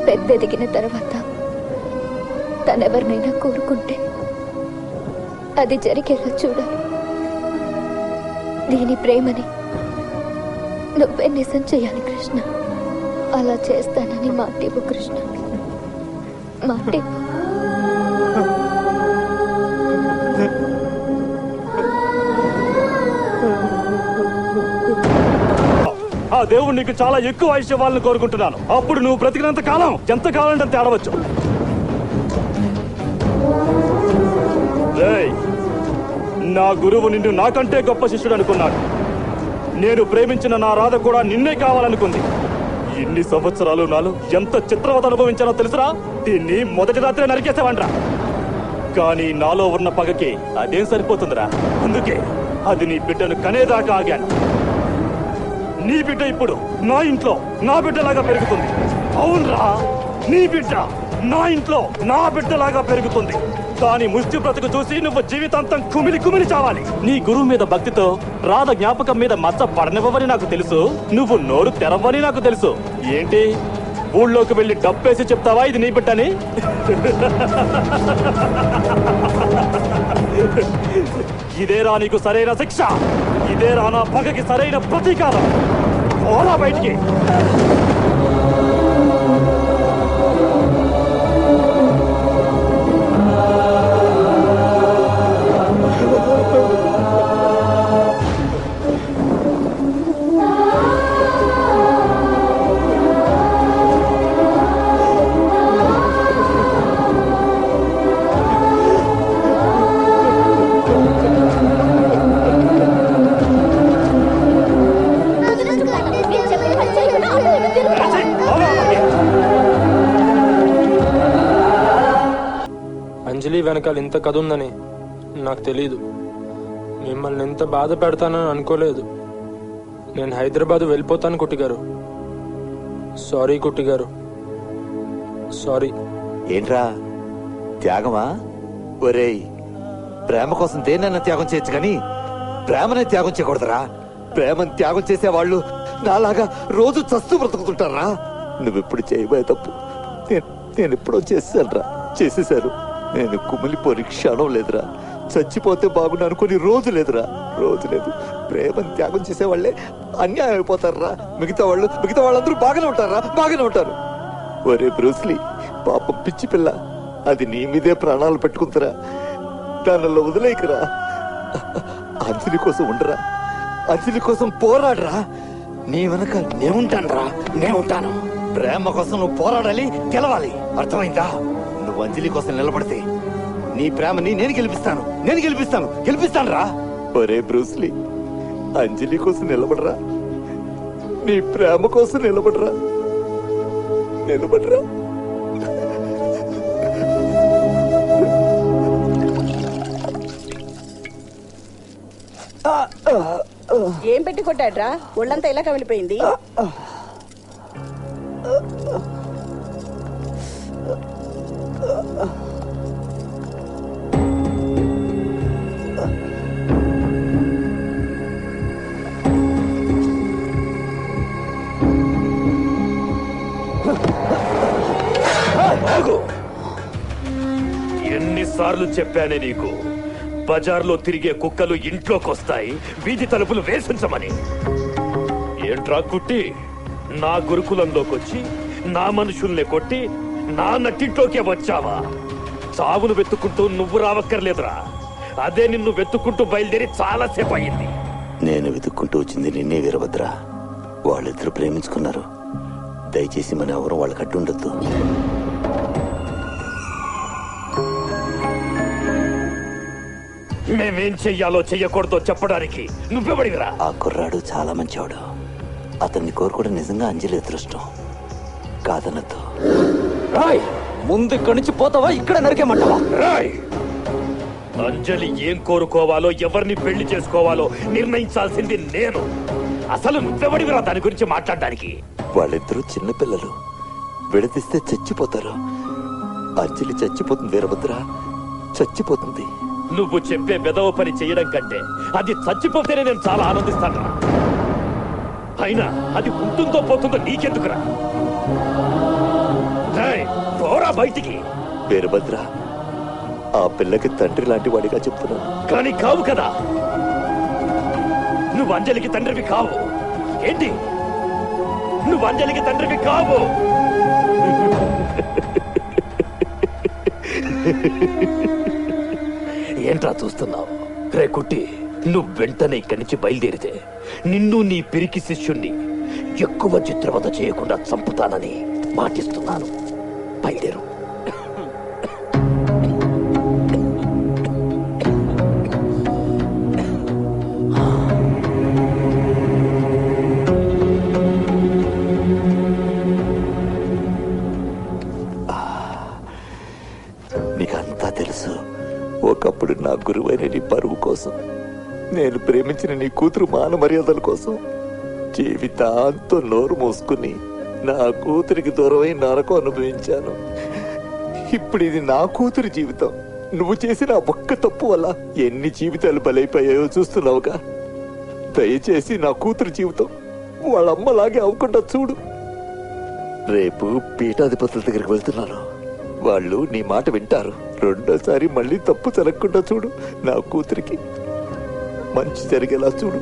పెద్దెదిగిన తర్వాత తనెవరినైనా కోరుకుంటే అది జరిగేలా చూడాలి. దీని ప్రేమని నువ్వే నిజం చేయాలి కృష్ణ. అలా చేస్తానని మాటివ్వు కృష్ణ, మాటివ్వు. ఆ దేవుడు నీకు చాలా ఎక్కువ ఆయుష్య వాళ్ళని కోరుకుంటున్నాను. అప్పుడు నువ్వు బ్రతికినంత కాలం ఎంత కావాలంటే అంత ఆడవచ్చు. నా గురువు నిన్ను నాకంటే గొప్ప శిష్యుడు అనుకున్నాడు. నేను ప్రేమించిన నా రాధ కూడా నిన్నే కావాలనుకుంది. ఇన్ని సంవత్సరాలు నాలో ఎంత చిత్రవత అనుభవించానో తెలుసురా. దీన్ని మొదటి రాత్రే నరికేసావండ్రా. కానీ నాలో ఉన్న పగకి అదేం సరిపోతుందిరా. అందుకే అది నీ బిడ్డను కనేదాకా ఆగాను. నీ బిడ్డ ఇప్పుడు నా ఇంట్లో నా బిడ్డలాగా పెరుగుతుంది. అవునరా, నీ బిడ్డ నా ఇంట్లో నా బిడ్డలాగా పెరుగుతుంది. కానీ ముష్టి బ్రతుకు చూసి నువ్వు జీవితాంతం కుమిలి కుమిలి చావాలి. నీ గురువు మీద భక్తితో రాధ జ్ఞాపకం మీద మచ్చ పడనివ్వని నాకు తెలుసు. నువ్వు నోరు తెరవని నాకు తెలుసు. ఏంటి ఊళ్ళోకి వెళ్ళి డబ్బేసి చెప్తావా ఇది నీ బిడ్డని? ఇదేరా నీకు సరైన శిక్ష, ఇదేరా నా పగకి సరైన ప్రతీకారం. పోరా బయటికి. అంజలి వెనకాల ఇంత కథ ఉందని నాకు తెలీదు. మిమ్మల్ని ఎంత బాధ పెడతానని అనుకోలేదు. నేను హైదరాబాద్ వెళ్ళిపోతాను కుట్టి గారు. సారీ కుట్టి గారు, సారీ. ఏంట్రా త్యాగమా? ఒరేయ్, ప్రేమ కోసం దేన్నైనా త్యాగం చేయొచ్చు కానీ ప్రేమనే త్యాగం చేయకూడదురా. ప్రేమను త్యాగం చేసేవాళ్ళు నాలాగా రోజు చస్తూ బ్రతుకుతుంటారా? నువ్వెప్పుడు చేయబోయే తప్పు నేను ఎప్పుడో చేశానురా, చేసేశాను. నేను కుమిలిపోని క్షణం లేదురా. చచ్చిపోతే బాగుండు అనుకుని రోజు లేదురా, రోజు లేదు. ప్రేమను త్యాగం చేసేవాళ్లే అన్యాయం అయిపోతారా. మిగతా వాళ్ళందరూ బాగానే ఉంటారా, బాగానే ఉంటారు. ఒరే బ్రూస్లీ, పాపం పిచ్చి పిల్ల, అది నీ మీదే ప్రాణాలు పెట్టుకుంటారా. దానిలో వదిలేకరా. అంజలి కోసం ఉండరా, అంజలి కోసం పోరాడరా. నీ వెనక నేనుంటానురా, నేనుంటాను. ప్రేమ కోసం నువ్వు పోరాడాలి, గెలవాలి. అర్థమైందా? నువ్వు అంజలి కోసం నిలబడితే నీ ప్రేమని నేను గెలిపిస్తాను రా. ఒరే బ్రూస్లీ, అంజలి కోసం నిలబడరా, నీ ప్రేమ కోసం నిలబడరా. ఏం పెట్టి కొట్టాడ్రా? ఒళ్ళంతా ఇలా కమిలిపోయింది. ఎన్నిసార్లు చెప్పానే నీకు, బజార్లో తిరిగే కుక్కలు ఇంట్లోకి వస్తాయి, వీధి తలుపులు వేసించమని. ఏంట్రా కుట్టి, నా గురుకులంలోకి వచ్చి నా మనుషుల్ని కొట్టి నా నట్టింట్లోకే వచ్చావా? చావును వెతుక్కుంటూ నువ్వు రావక్కర్లేదురా, అదే నిన్ను వెతుక్కుంటూ బయలుదేరి చాలాసేపు అయింది. నేను వెతుక్కుంటూ వచ్చింది నిన్నే వీరభద్ర. వాళ్ళిద్దరూ ప్రేమించుకున్నారు. దయచేసి మన ఎవరు వాళ్ళకి అడ్డుండొద్దు. మేమేం చెయ్యాలో చెయ్యకూడదో చెప్పడానికి నువ్వెవడివిరా? ఆ కుర్రాడు చాలా మంచివాడు. అతన్ని కోరుకోవడం నిజంగా అంజలి అదృష్టం. కాదనద్దు. రాయ్, ముందు ఇక్కడి నుంచి పోతావా, ఇక్కడ నరికేమంటావా? రాయ్, అంజలి ఏం కోరుకోవాలో, ఎవరిని పెళ్లి చేసుకోవాలో నిర్ణయించాల్సింది నేను. అసలు నువ్వెవడివిరా దాని గురించి మాట్లాడడానికి? వాళ్ళిద్దరూ చిన్నపిల్లలు, విడదీస్తే చచ్చిపోతారు. అంజలి చచ్చిపోతుంది వీరభద్ర, చచ్చిపోతుంది. నువ్వు చెప్పే బెదవ పని చేయడం కంటే అది చచ్చిపోతేనే నేను చాలా ఆనందిస్తాను. అయినా అది ఉంటుందో పోతుందో నీకెందుకురా? పోరా బయటికి. వీరభద్ర, ఆ పిల్లకి తండ్రి లాంటి వాడిగా చెప్తున్నాను. కానీ కావు కదా, నువ్వు అంజలికి తండ్రివి కావు. ఏంటి, నువ్వు అంజలికి తండ్రివి కావు. ఏంట్రా చూస్తున్నావు? రే కుట్టి, నువ్వు వెంటనే ఇక్కడి నుంచి బయలుదేరితే నిన్ను నీ పిరికి శిష్యుణ్ణి ఎక్కువ చిత్రవద చేయకుండా చంపుతానని మాటిస్తున్నాను. బయలుదేరు. నీకంతా తెలుసు. ఒకప్పుడు నా గురువైన నీ పరువు కోసం, నేను ప్రేమించిన నీ కూతురు మాన మర్యాదల కోసం జీవితాంతో నోరు మోసుకుని నా కూతురికి దూరమై నరకం అనుభవించాను. ఇప్పుడు ఇది నా కూతురి జీవితం, నువ్వు చేసిన ఒక్క తప్పు వల్ల ఎన్ని జీవితాలు బలైపోయాయో చూస్తున్నావుగా. దయచేసి నా కూతురు జీవితం వాళ్ళమ్మలాగే అవ్వకుండా చూడు. రేపు పీఠాధిపతుల దగ్గరికి వెళ్తున్నాను. వాళ్ళు నీ మాట వింటారు. రెండోసారి మళ్ళీ తప్పు జరగకుండా చూడు. నా కూతురికి మంచి జరిగేలా చూడు.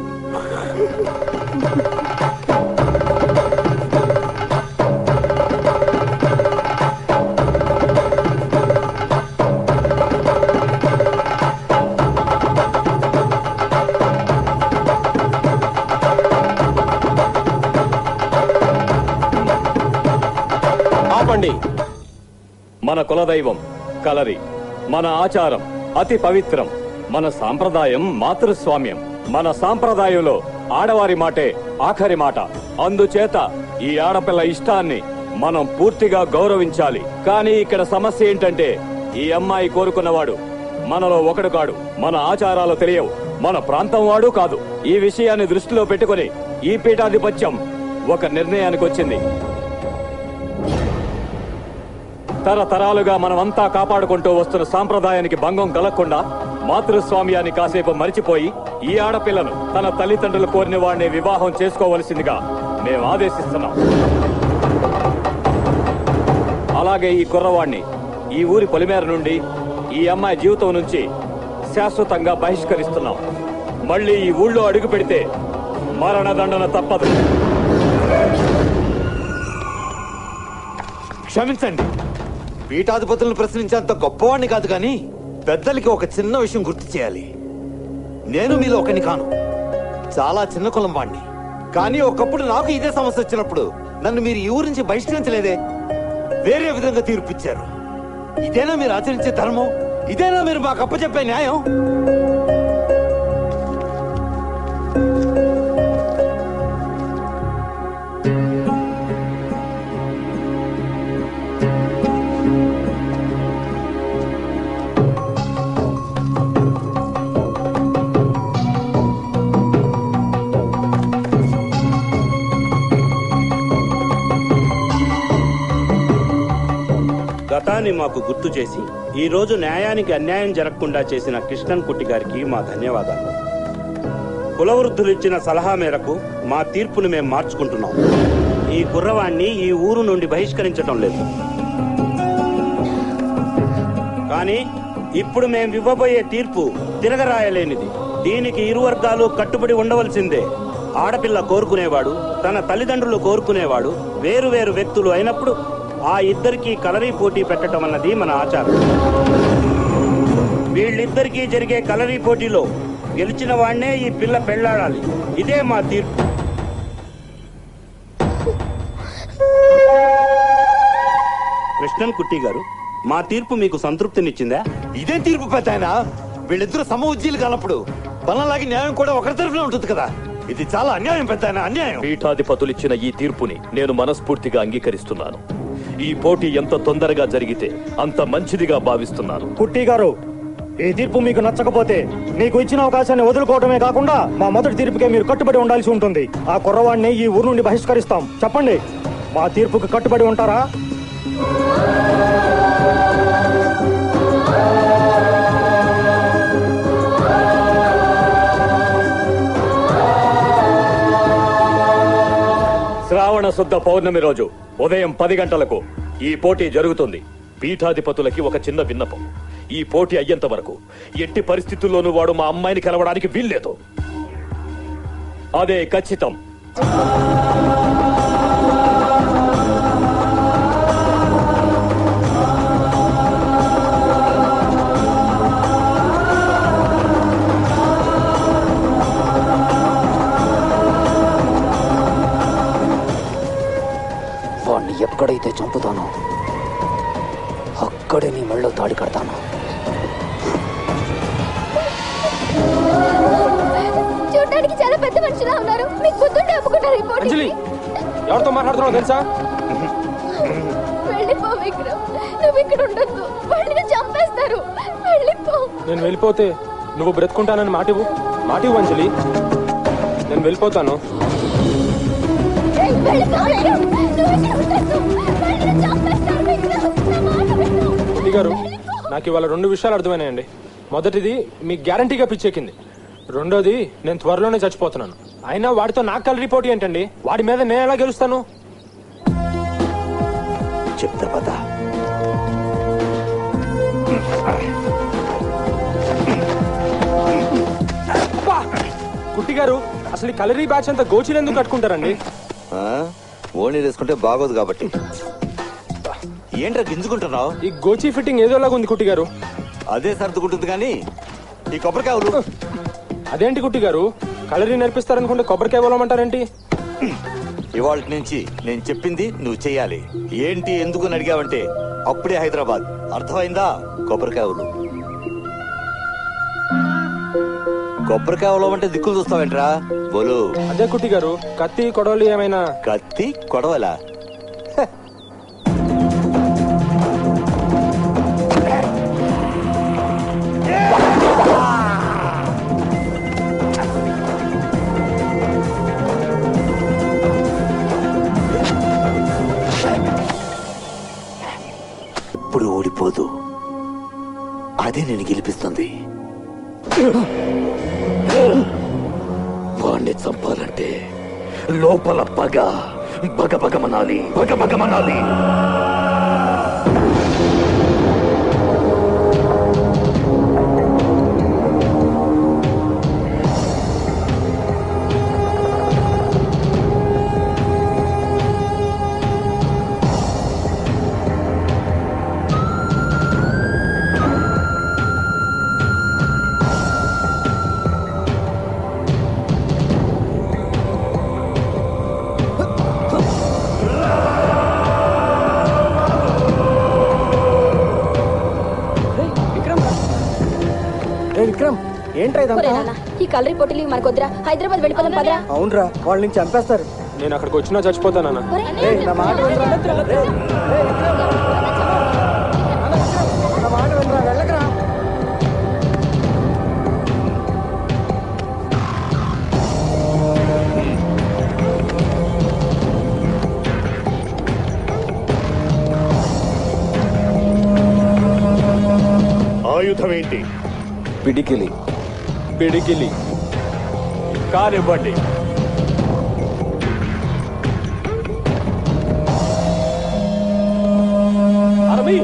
మన కులదైవం కలరి, మన ఆచారం అతి పవిత్రం, మన సాంప్రదాయం మాతృస్వామ్యం. మన సాంప్రదాయంలో ఆడవారి మాటే ఆఖరి మాట. అందుచేత ఈ ఆడపిల్ల ఇష్టాన్ని మనం పూర్తిగా గౌరవించాలి. కానీ ఇక్కడ సమస్య ఏంటంటే ఈ అమ్మాయి కోరుకున్నవాడు మనలో ఒకడు కాడు. మన ఆచారాలు తెలియవు, మన ప్రాంతం వాడు కాదు. ఈ విషయాన్ని దృష్టిలో పెట్టుకుని ఈ పీఠాధిపత్యం ఒక నిర్ణయానికి వచ్చింది. తరతరాలుగా మనమంతా కాపాడుకుంటూ వస్తున్న సాంప్రదాయానికి భంగం కలగకుండా మాతృస్వామ్యాన్ని కాసేపు మరిచిపోయి ఈ ఆడపిల్లను తన తల్లిదండ్రులు కోరిన వాడిని వివాహం చేసుకోవలసిందిగా మేము ఆదేశిస్తున్నాం. అలాగే ఈ కుర్రవాణ్ణి ఈ ఊరి పొలిమేర నుండి ఈ అమ్మాయి జీవితం నుంచి శాశ్వతంగా బహిష్కరిస్తున్నాం. మళ్ళీ ఈ ఊళ్ళో అడుగు పెడితే మరణదండన తప్పదు. క్షమించండి, పీఠాధిపతులను ప్రశ్నించేంత గొప్పవాణ్ణి కాదు, కానీ పెద్దలకి ఒక చిన్న విషయం గుర్తు చేయాలి. నేను మీలో ఒకని కాను, చాలా చిన్న కులం వాణ్ణి. కానీ ఒకప్పుడు నాకు ఇదే సమస్య వచ్చినప్పుడు నన్ను మీరు ఈ ఊరి నుంచి బహిష్కరించలేదే, వేరే విధంగా తీర్పిచ్చారు. ఇదేనా మీరు ఆచరించే ధర్మం? ఇదేనా మీరు మాకు అప్పచెప్పే న్యాయం? గతాన్ని మాకు గుర్తు చేసి ఈ రోజు న్యాయానికి అన్యాయం జరగకుండా చేసిన కృష్ణన్ కుట్టి గారికి మా ధన్యవాదాలు. కులవృద్ధులు ఇచ్చిన సలహా మేరకు మా తీర్పును మేము మార్చుకుంటున్నాం. ఈ కుర్రవాణ్ణి ఈ ఊరు నుండి బహిష్కరించడం లేదు. కానీ ఇప్పుడు మేము ఇవ్వబోయే తీర్పు తిరగరాయలేనిది. దీనికి ఇరు వర్గాలు కట్టుబడి ఉండవలసిందే. ఆడపిల్ల కోరుకునేవాడు, తన తల్లిదండ్రులు కోరుకునేవాడు వేరు వేరు వ్యక్తులు అయినప్పుడు ఆ ఇద్దరికి కలరీ పోటీ పెట్టడం అన్నది మన ఆచారం. వీళ్ళిద్దరికీ జరిగే కలరీ పోటీలో గెలిచిన వాడినే ఈ పిల్ల పెళ్లాడాలి. ఇదే మా తీర్పు. కృష్ణన్ కుట్టి గారు, మా తీర్పు మీకు సంతృప్తినిచ్చిందా? ఇదే తీర్పు పెద్దాయనా. వీళ్ళిద్దరూ సమఉజ్జీలు కానప్పుడు బలంలాగి న్యాయం కూడా ఒకరి తరఫునే ఉంటుంది కదా. ఇది చాలా అన్యాయం పెద్దాయనా, అన్యాయం. పీఠాధిపతులిచ్చిన ఈ తీర్పుని నేను మనస్ఫూర్తిగా అంగీకరిస్తున్నాను. ఈ పోటీ ఎంత తొందరగా జరిగితే అంత మంచిదిగా భావిస్తున్నాను. కుట్టి గారు, ఈ తీర్పు మీకు నచ్చకపోతే మీకు ఇచ్చిన అవకాశాన్ని వదులుకోవడమే కాకుండా మా మొదటి తీర్పుకే మీరు కట్టుబడి ఉండాల్సి ఉంటుంది. ఆ కుర్రవాడిని ఈ ఊరు నుండి బహిష్కరిస్తాం. చెప్పండి, మా తీర్పుకి కట్టుబడి ఉంటారా? శ్రావణ శుద్ధ పౌర్ణమి రోజు ఉదయం 10 గంటలకు ఈ పోటీ జరుగుతుంది. పీఠాధిపతులకి ఒక చిన్న విన్నపం. ఈ పోటీ అయ్యేంత వరకు ఎట్టి పరిస్థితుల్లోనూ వాడు మా అమ్మాయిని కలవడానికి వీల్లేదు. అదే ఖచ్చితం. వాణ్ణి ఎక్కడైతే చంపుతానో అక్కడే నీ మెళ్ళో తాళి కడతాను. చూడడానికి చాలా పెద్ద మనుషులా ఉన్నారు. మీకు పొద్దున్నే ఒప్పుకున్నారు ఈ పోటీకి. అంజలి, ఎవరితో మాట్లాడుతున్నావు తెలుసా? వెళ్ళిపో విక్రమ్, నువ్వు ఇక్కడ ఉండొద్దు. వాళ్ళని చంపేస్తారు. వెళ్ళిపో. నేను వెళ్ళిపోతే నువ్వు బ్రతుకుంటానని మాటివు. మాటివు అంజలి, నేను వెళ్ళిపోతాను. కుట్టి గారు, నాకు ఇవాళ 2 విషయాలు అర్థమైనాయండి. మొదటిది మీకు గ్యారంటీగా పిచ్చెక్కింది. రెండోది నేను త్వరలోనే చచ్చిపోతున్నాను. అయినా వాడితో నాకు కలరీ పోటీ ఏంటండి? వాడి మీద నేను ఎలా గెలుస్తాను? చెప్తా పద. కుట్టి గారు, అసలు ఈ కలరీ బ్యాచ్ అంతా గోచీలు ఎందుకు కట్టుకుంటారండి? ఓణి వేసుకుంటే బాగోదు కాబట్టి. ఏంట్రా గింజుకుంటున్నావు? ఈ గోచీ ఫిట్టింగ్ ఏదోలాగా ఉంది కుట్టి గారు. అదే సర్దుకుంటుంది కానీ ఈ కొబ్బరికాయలు. అదేంటి కుట్టి గారు, కలరీ నేర్పిస్తారనుకుంటే కొబ్బరికాయ ఇవ్వమంటారేంటి? ఇవాళ నుంచి నేను చెప్పింది నువ్వు చెయ్యాలి. ఏంటి ఎందుకు అని అడిగావంటే అప్పుడే హైదరాబాద్. అర్థమైందా? కొబ్బరికాయలు కొబ్బరికాయలు అంటే దిక్కులు చూస్తావేంట్రా? బోలు. అదే కుట్టి గారు, కత్తి కొడవలి ఏమైనా? కత్తి కొడవలా? ఎప్పుడు ఓడిపోదు, అదే నేను గెలిపిస్తుంది. వాణ్ణి చంపాలంటే లోపల పగ బగబగమనాలి, బగబగమనాలి. విక్రమ్, ఏంట్రా ఇదంతా? ఈ కలరీ పోటీలు మనకొద్దురా, హైదరాబాద్ వెళ్ళిపోదాం పదరా. అవునరా, వాళ్ళు నుంచి చంపేస్తారు. నేను అక్కడికి వచ్చినా చచ్చిపోతానన్నా. నా మాట వినరా? నా మాట వినరా, వెళ్ళకరా. ఆయుధం ఏంటి? పిడికిలి. పిడికిలి కానివ్వండి. అరవి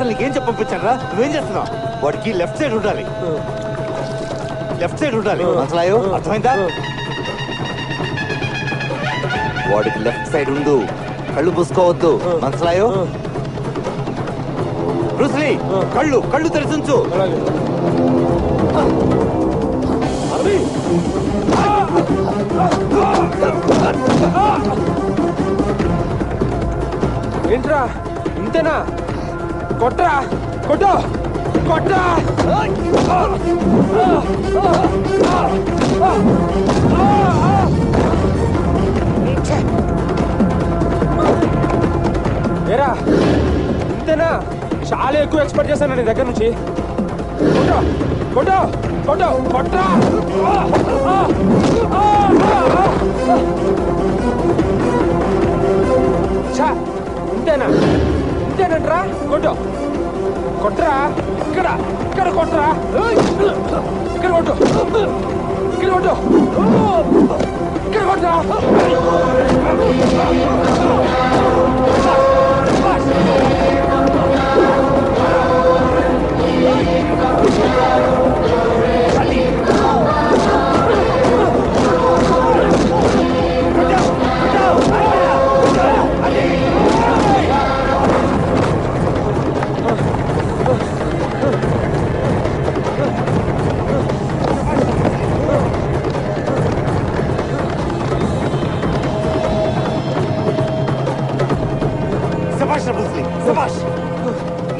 నీకేం చెప్పంపించారా? నువ్వేం చేస్తున్నావు? వాడికి లెఫ్ట్ సైడ్ ఉండాలి, లెఫ్ట్ సైడ్ ఉండాలి. అసలు అర్థమైందా? వాడికి లెఫ్ట్ సైడ్ ఉండు, కళ్ళు మూసుకోవద్దు. మనసులాయో బ్రూస్లీ, కళ్ళు కళ్ళు తెరిచుంచు. ఏంట్రా ఇంతేనా? కొట్రా, కొట్టు, కొట్రా. ఏరా ఇంతేనా? చాలా ఎక్కువ ఎక్స్పెక్ట్ చేశాను నీ దగ్గర నుంచి. కొట్టు, కొట్టు, కొట్టు, కొట్రా. ఇంతేనా? అంతేనంట్రా కొట్టు కొట్రా ఇక్కడ ఇక్కడ కొట్రా ఇక్కడ కొట్టు ఇక్కడ కొట్టు ఇక్కడ కొట్రా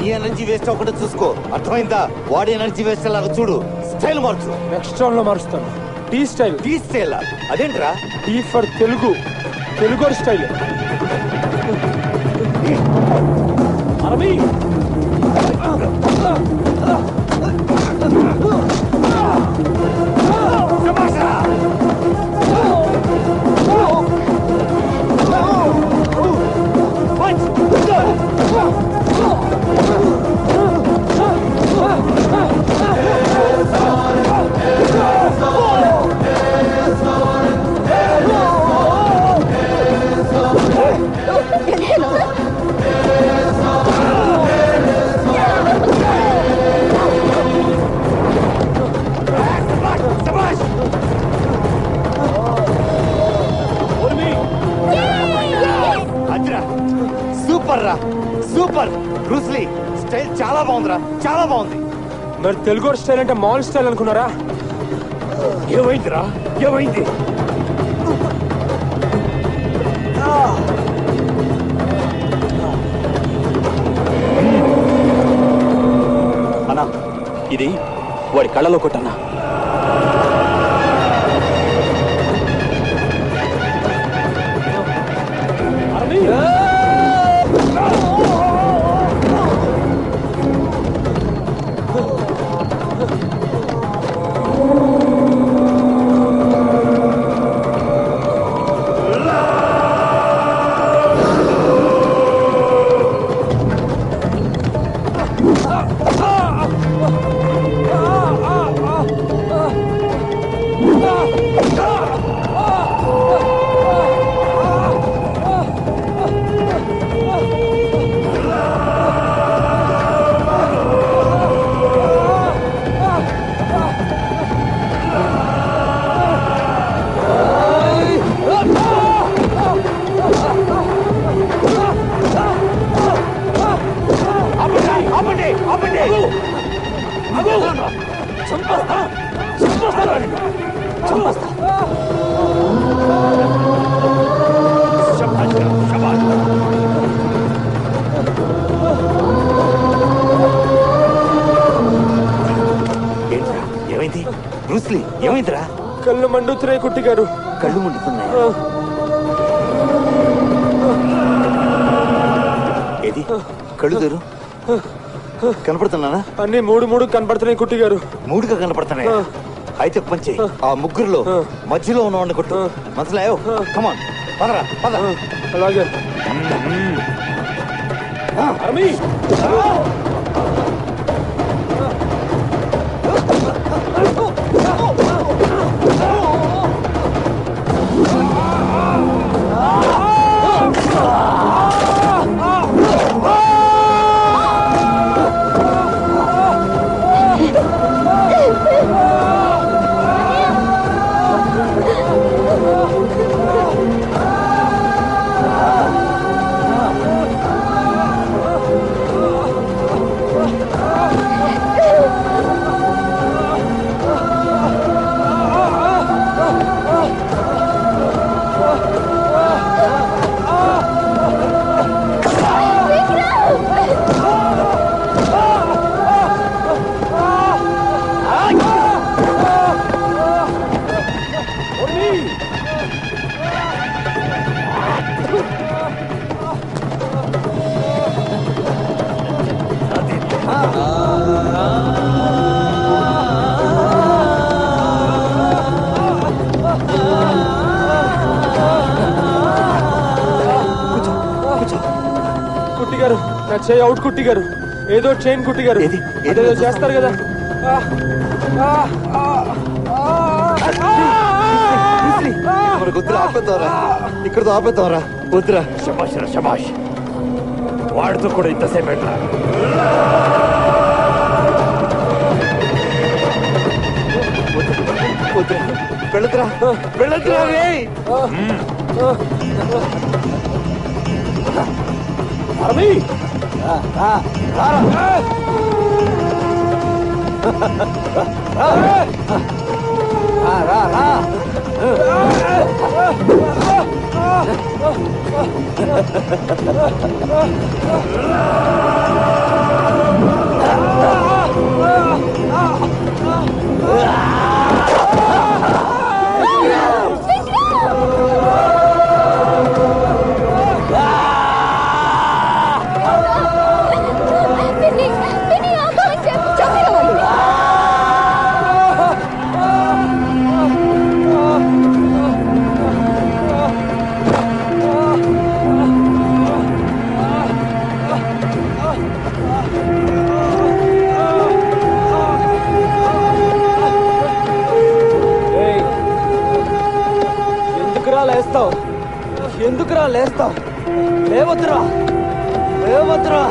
నీ ఎనర్జీ వేస్ట్ అవ్వకుండా చూసుకో, అర్థమైందా? వాడి ఎనర్జీ వేస్ట్ లాగా చూడు. స్టైల్ మార్చు. నెక్స్ట్ రౌండ్ లో మారుస్తాను. T style. టీ స్టైల్ అదేంట్రా? T for Telugu, Telugu style. అరబీ సూపర్ రా, సూపర్. బ్రూస్లీ స్టైల్ చాలా బాగుందిరా, చాలా బాగుంది. మరి తెలుగు స్టైల్ అంటే మాల్ స్టైల్ అనుకున్నారా? ఏమైందిరా, ఏమైంది? అన్నా, ఇది వాడి కళ్ళలో కొట్టన్నా. ఏమైంది బ్రూస్లీ, ఏమైందిరా? కళ్ళు మండుతున్నాయి కుట్టి గారు. కళ్ళు మండుతున్నాయి. ఏది కళ్ళు తెరు, కనపడుతున్నానా? అన్ని మూడు మూడు కనపడుతున్నాయి కుట్టి గారు. మూడుగా కనపడుతున్నాయి. అయితే పంచి ఆ ముగ్గురులో మధ్యలో ఉన్నవాడిని కొట్టు. మనసులో కమాన్, పదరా పద. అలాగే. కుట్టిగారు నా చేయి అవుట్ కుట్టిగారు ఏదో చైన్ కుట్టిగారు ఏదో చేస్తారు కదా వద్దురా ఆపేద్దారా ఇక్కడ ఆపేద్దారా వద్దురా శబాష్ రా శబాష్ వాడితో కూడా ఇంతసేపు ఎట్లా వెళ్ళదురా వెళ్ళదురా రే అరవి ఎందుకురా లేస్తావు లేవద్దురా లేవద్దురా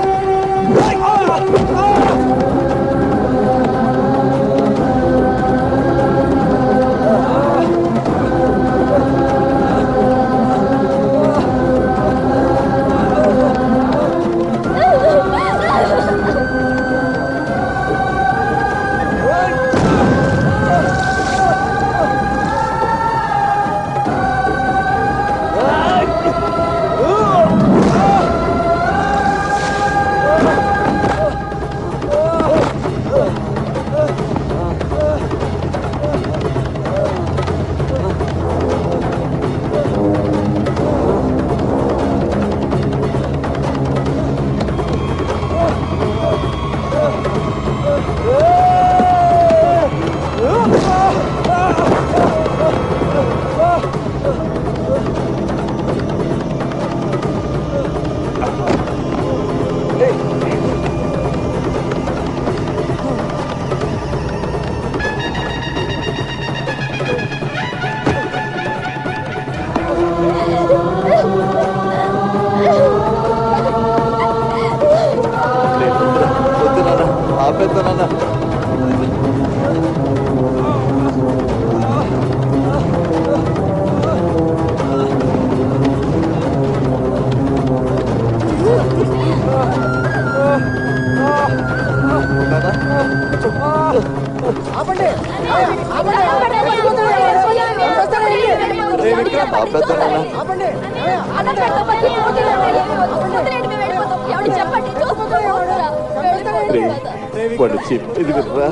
వాడు చెప్పేది వినరా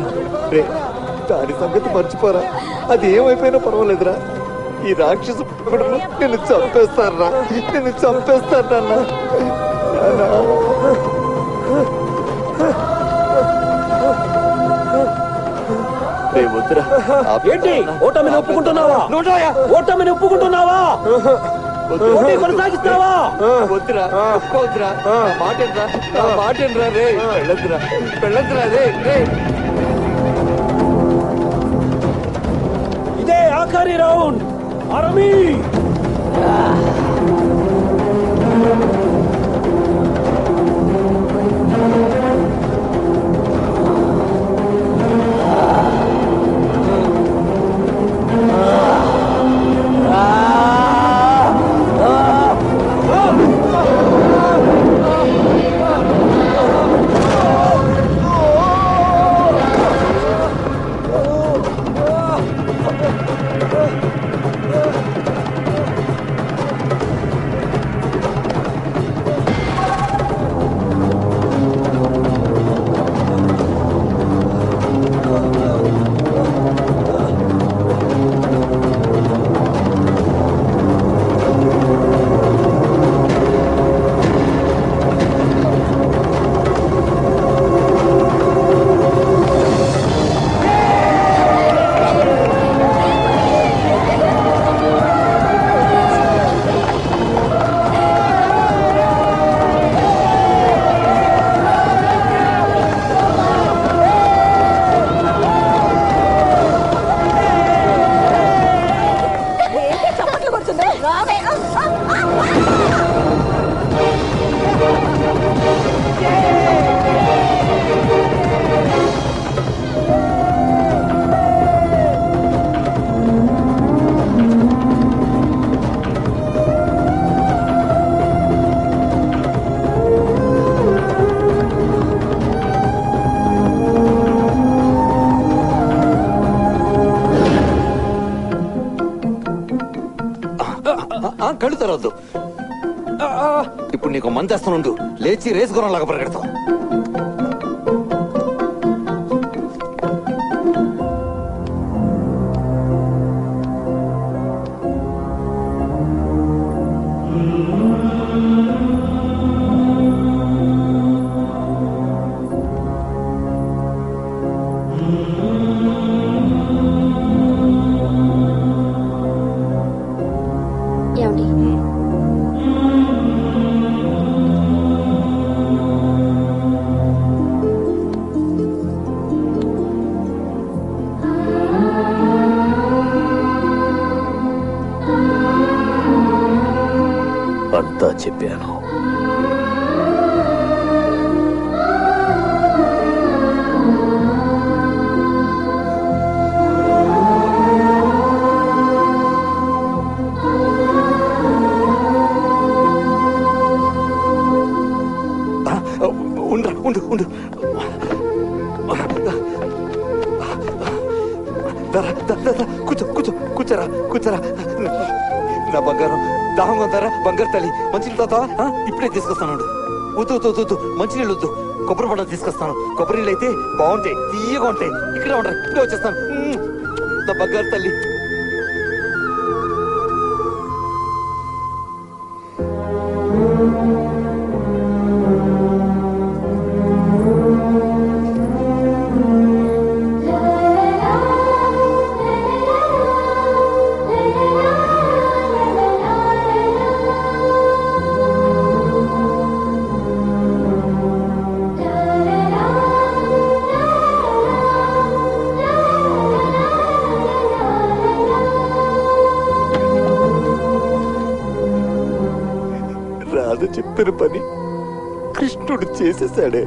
రే దాని సంగతి మర్చిపోరా అది ఏమైపోయినా పర్వాలేదురా ఈ రాక్షసు నిన్ను చంపేస్తారా నిన్ను చంపేస్తానన్నా వద్దురా ఏంటి ఓటమిని ఒప్పుకుంటున్నావా ఓటమిని ఒప్పుకుంటున్నావా కొనసాగిస్తావా వద్దురా ఒప్పుకోవద్దురా మాటేనరా రే వెళ్ళొద్దురా రే రే ఇదే ఆఖరి రౌండ్ అరమీ తెస్తానుండు, లేచి రేసు గుర్రంలాగా పరిగెడతాం. అంతా చెప్పాను. ఉండు ఉండు కూర్చో కూర్చో కూర్చోరా కూర్చోరా. నా బంగారం దాహంగా ఉందారా? బంగారు తల్లి మంచినీళ్ళు తాతావా? ఇప్పుడే తీసుకొస్తాను. వద్దు వద్దు వద్దు, మంచినీళ్ళు వద్దు, కొబ్బరి పండుగ తీసుకొస్తాను. కొబ్బరి నీళ్ళు అయితే బాగుంటాయి, తీయగా ఉంటాయి. ఇక్కడే ఉంటాయి, ఇప్పుడే వచ్చేస్తాను. నా బంగారు తల్లి. రాధ చెప్పిన పని కృష్ణుడు చేసేసాడు.